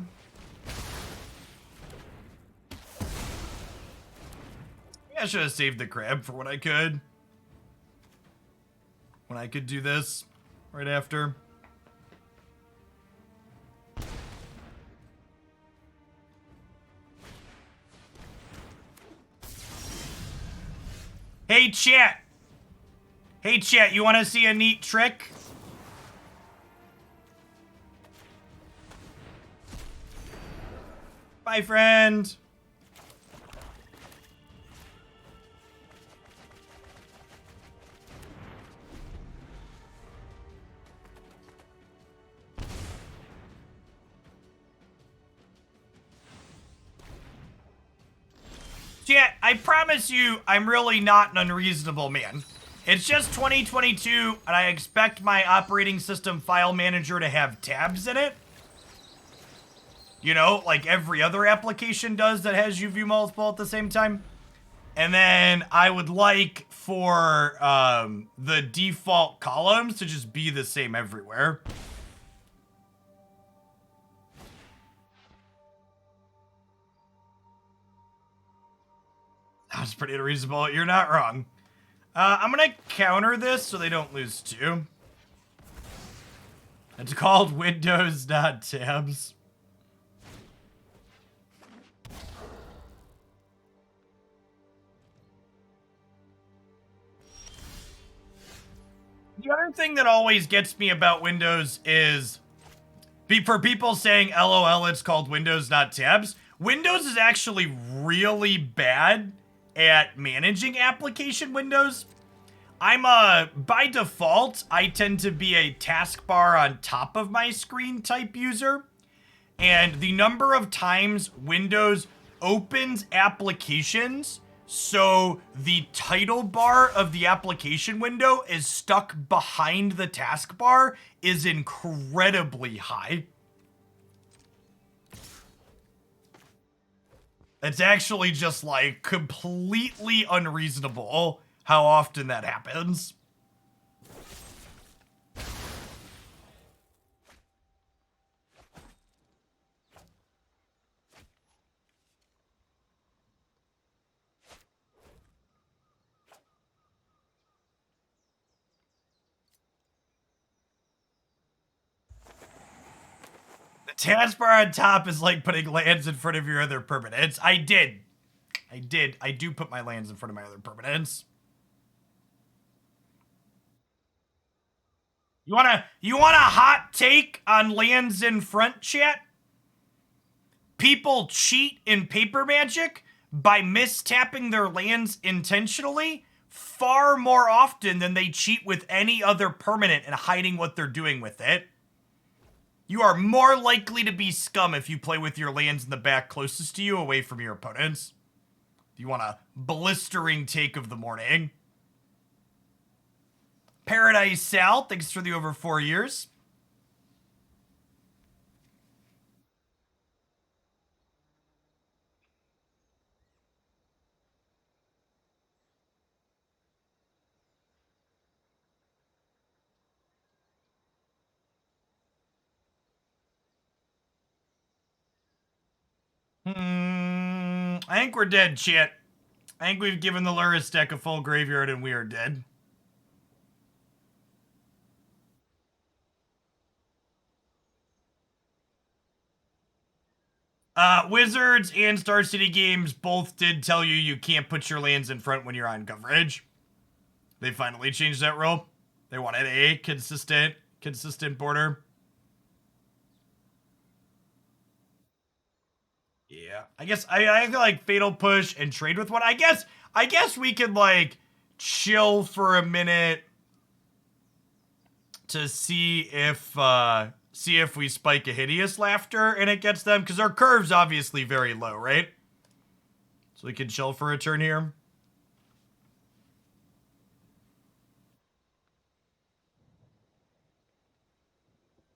Yeah, I should have saved the crab for when I could. When I could do this right after. Hey chat. Hey chat, you want to see a neat trick? Bye, friend. Chat, I promise you, I'm really not an unreasonable man. It's just 2022, and I expect my operating system file manager to have tabs in it. You know, like every other application does that has you view multiple at the same time. And then I would like for the default columns to just be the same everywhere. That was pretty unreasonable. You're not wrong. I'm going to counter this so they don't lose 2. It's called Windows, not tabs. The other thing that always gets me about Windows is for people saying LOL, it's called Windows, not tabs. Windows is actually really bad at managing application windows. I'm by default, I tend to be a taskbar on top of my screen type user. And the number of times Windows opens applications so the title bar of the application window is stuck behind the taskbar is incredibly high. It's actually just like completely unreasonable how often that happens. The taskbar on top is like putting lands in front of your other permanents. I do put my lands in front of my other permanents. You want a hot take on lands in front, chat? People cheat in Paper Magic by mistapping their lands intentionally far more often than they cheat with any other permanent and hiding what they're doing with it. You are more likely to be scum if you play with your lands in the back closest to you away from your opponents. You want a blistering take of the morning. Paradise Sal, thanks for the over 4 years. I think we're dead, chat. I think we've given the Lurrus deck a full graveyard and we are dead. Wizards and Star City Games both did tell you you can't put your lands in front when you're on coverage. They finally changed that rule. They wanted a consistent border. Yeah, I guess I feel like Fatal Push and trade with one. I guess we could like chill for a minute to see if we spike a Hideous Laughter and it gets them, because our curve's obviously very low, right? So we can chill for a turn here.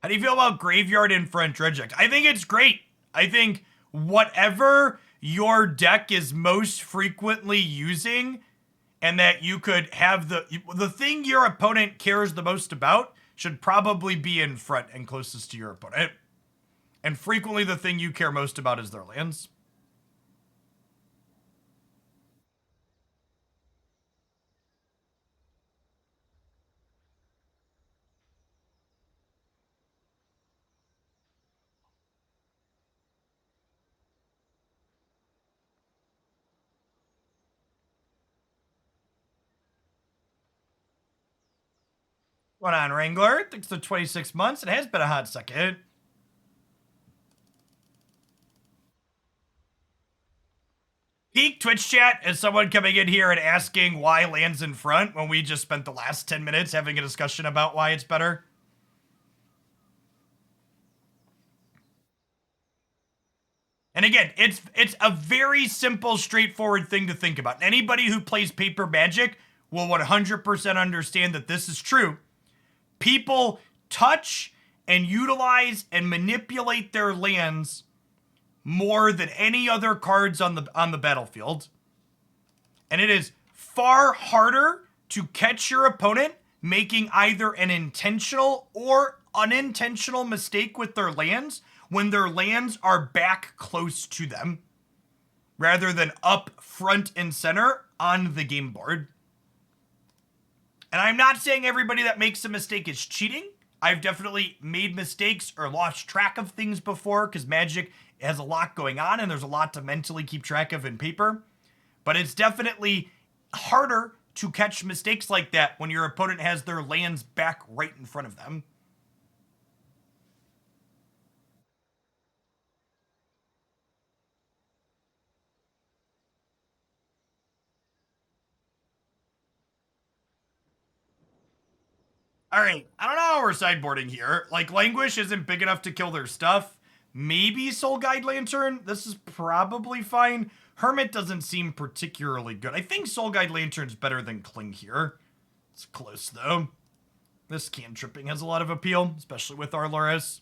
How do you feel about Graveyard in front Dredge? I think it's great. I think whatever your deck is most frequently using and that you could have the thing your opponent cares the most about should probably be in front and closest to your opponent. And frequently the thing you care most about is their lands. What on, Wrangler? Thanks for 26 months. It has been a hot second. Peak Twitch chat is someone coming in here and asking why lands in front when we just spent the last 10 minutes having a discussion about why it's better. And again, it's a very simple, straightforward thing to think about. Anybody who plays Paper Magic will 100% understand that this is true. People touch and utilize and manipulate their lands more than any other cards on the battlefield. And it is far harder to catch your opponent making either an intentional or unintentional mistake with their lands when their lands are back close to them rather than up front and center on the game board. And I'm not saying everybody that makes a mistake is cheating. I've definitely made mistakes or lost track of things before because Magic has a lot going on and there's a lot to mentally keep track of in Paper. But it's definitely harder to catch mistakes like that when your opponent has their lands back right in front of them. All right, I don't know how we're sideboarding here. Like, Languish isn't big enough to kill their stuff. Maybe Soul Guide Lantern. This is probably fine. Hermit doesn't seem particularly good. I think Soul Guide Lantern's better than Cling here. It's close, though. This cantripping has a lot of appeal, especially with our Lurrus.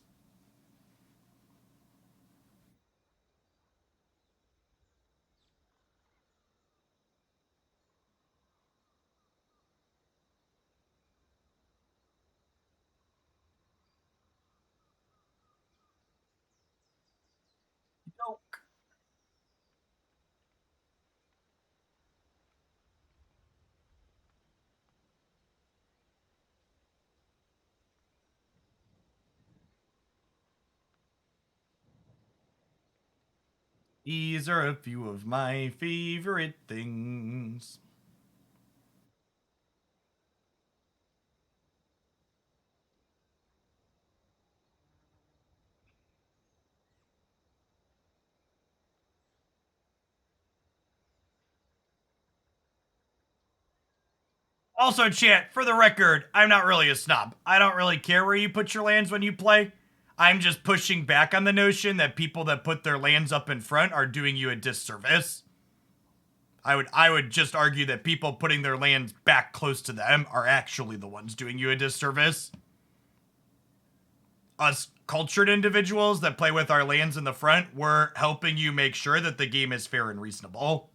Nope. These are a few of my favorite things. Also, chat, for the record, I'm not really a snob. I don't really care where you put your lands when you play. I'm just pushing back on the notion that people that put their lands up in front are doing you a disservice. I would just argue that people putting their lands back close to them are actually the ones doing you a disservice. Us cultured individuals that play with our lands in the front, we're helping you make sure that the game is fair and reasonable.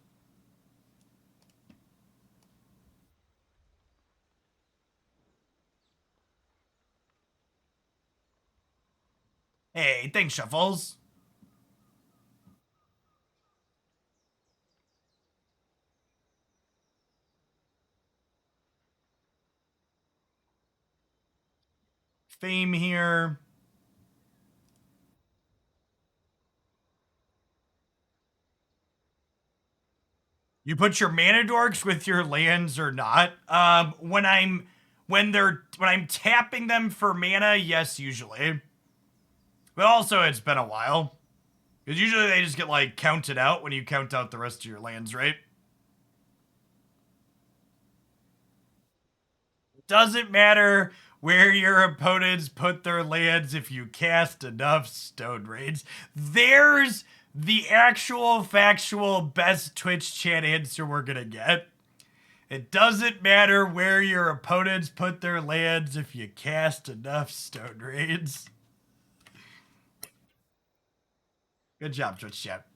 Hey, thanks, Shuffles. Fame here. You put your mana dorks with your lands or not? When I'm tapping them for mana, yes, usually. But also, it's been a while. Because usually they just get, like, counted out when you count out the rest of your lands, right? Doesn't matter where your opponents put their lands if you cast enough Stone Raids. There's the actual factual best Twitch chat answer we're gonna get. It doesn't matter where your opponents put their lands if you cast enough Stone Raids. Good job, Twitch chat.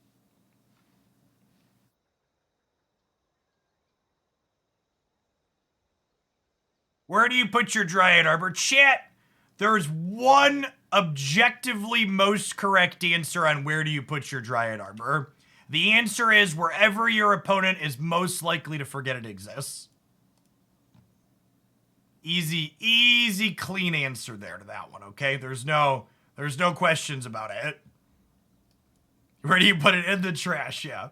Where do you put your Dryad Arbor? Chat, there's one objectively most correct answer on where do you put your Dryad Arbor. The answer is wherever your opponent is most likely to forget it exists. Easy, clean answer there to that one, okay? There's no questions about it. Where do you put it? In the trash? Yeah.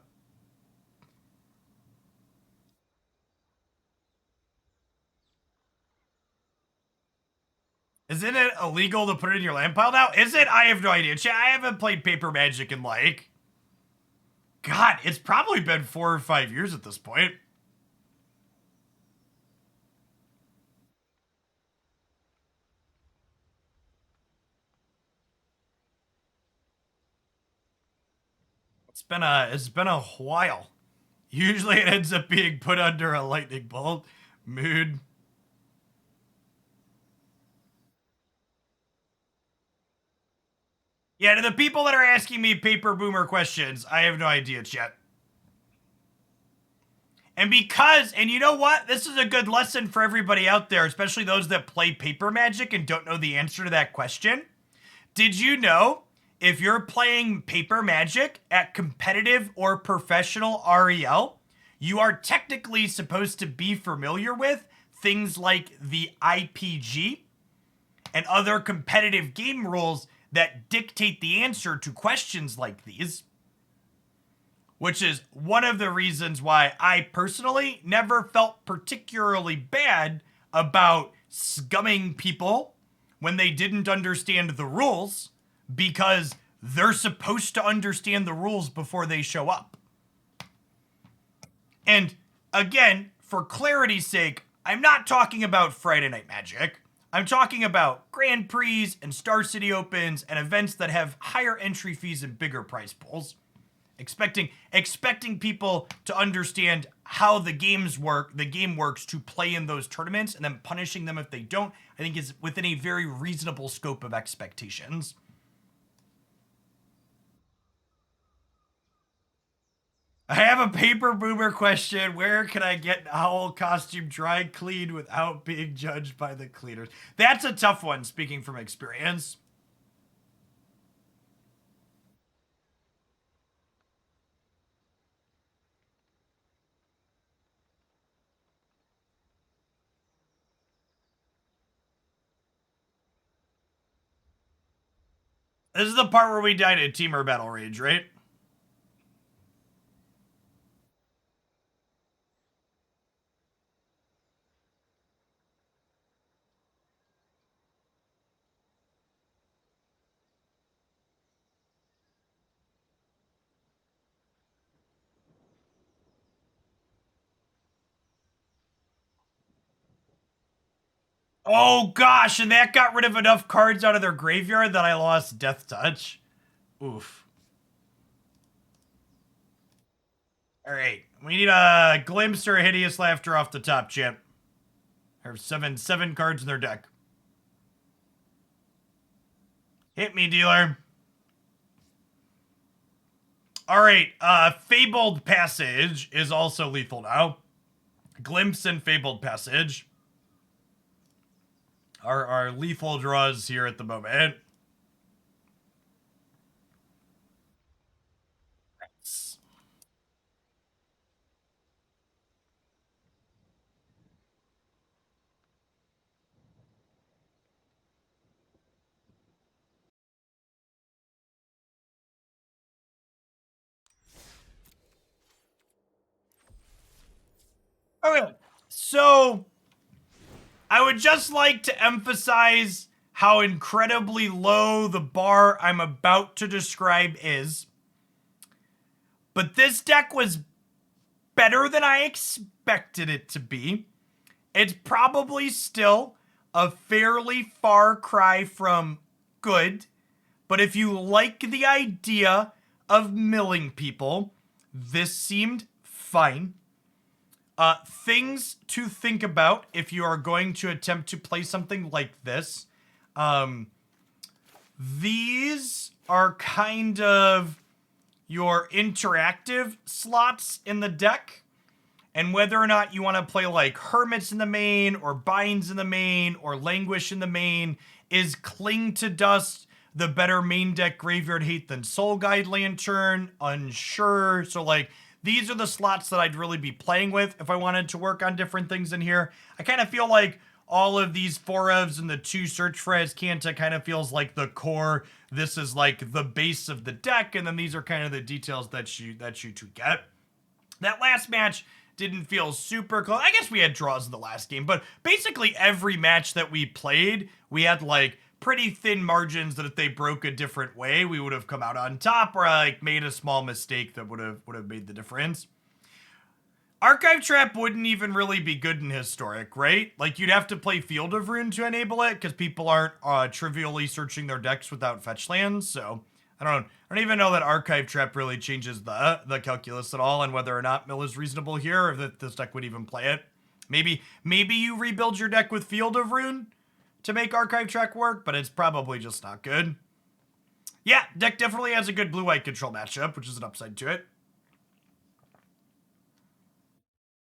Isn't it illegal to put it in your land pile now? Is it? I have no idea. I haven't played Paper Magic in, like, God, it's probably been 4 or 5 years at this point. It's been a while. Usually it ends up being put under a lightning bolt. Mood. Yeah, to the people that are asking me Paper Boomer questions, I have no idea, chat. And you know what? This is a good lesson for everybody out there, especially those that play Paper Magic and don't know the answer to that question. Did you know if you're playing Paper Magic at competitive or professional REL, you are technically supposed to be familiar with things like the IPG and other competitive game rules that dictate the answer to questions like these? which is one of the reasons why I personally never felt particularly bad about scumming people when they didn't understand the rules, because they're supposed to understand the rules before they show up. And again, for clarity's sake, I'm not talking about Friday Night Magic. I'm talking about Grand Prix and Star City Opens and events that have higher entry fees and bigger prize pools. Expecting people to understand how the game works to play in those tournaments, and then punishing them if they don't, I think is within a very reasonable scope of expectations. I have a paper boomer question. Where can I get an owl costume dry cleaned without being judged by the cleaners? That's a tough one, speaking from experience. This is the part where we died at Teamer Battle Rage, right? Oh gosh, and that got rid of enough cards out of their graveyard that I lost Death Touch. Oof. Alright, we need a Glimpse or a Hideous Laughter off the top, champ. There's seven cards in their deck. Hit me, dealer. Alright, Fabled Passage is also lethal now. Glimpse and Fabled Passage are lethal draws here at the moment. Okay, so I would just like to emphasize how incredibly low the bar I'm about to describe is. But this deck was better than I expected it to be. It's probably still a fairly far cry from good, but if you like the idea of milling people, this seemed fine. Things to think about if you are going to attempt to play something like this. These are kind of your interactive slots in the deck, and whether or not you want to play like Hermits in the main, or Binds in the main, or Languish in the main, is Cling to Dust the better main deck graveyard hate than Soul Guide Lantern? Unsure. So like, these are the slots that I'd really be playing with if I wanted to work on different things in here. I kind of feel like all of these 4-ofs and the 2 Search for Azcanta kind of feels like the core. This is like the base of the deck, and then these are kind of the details that you to get. That last match didn't feel super close. I guess we had draws in the last game, but basically every match that we played, we had like pretty thin margins that if they broke a different way, we would have come out on top, or like made a small mistake that would have made the difference. Archive Trap wouldn't even really be good in Historic, right? Like, you'd have to play Field of Ruin to enable it, because people aren't trivially searching their decks without fetch lands, so I don't even know that Archive Trap really changes the calculus at all, and whether or not mill is reasonable here, or that this deck would even play it. Maybe you rebuild your deck with Field of Ruin to make Archive Trap work, but it's probably just not good. Yeah, deck definitely has a good blue-white control matchup, which is an upside to it.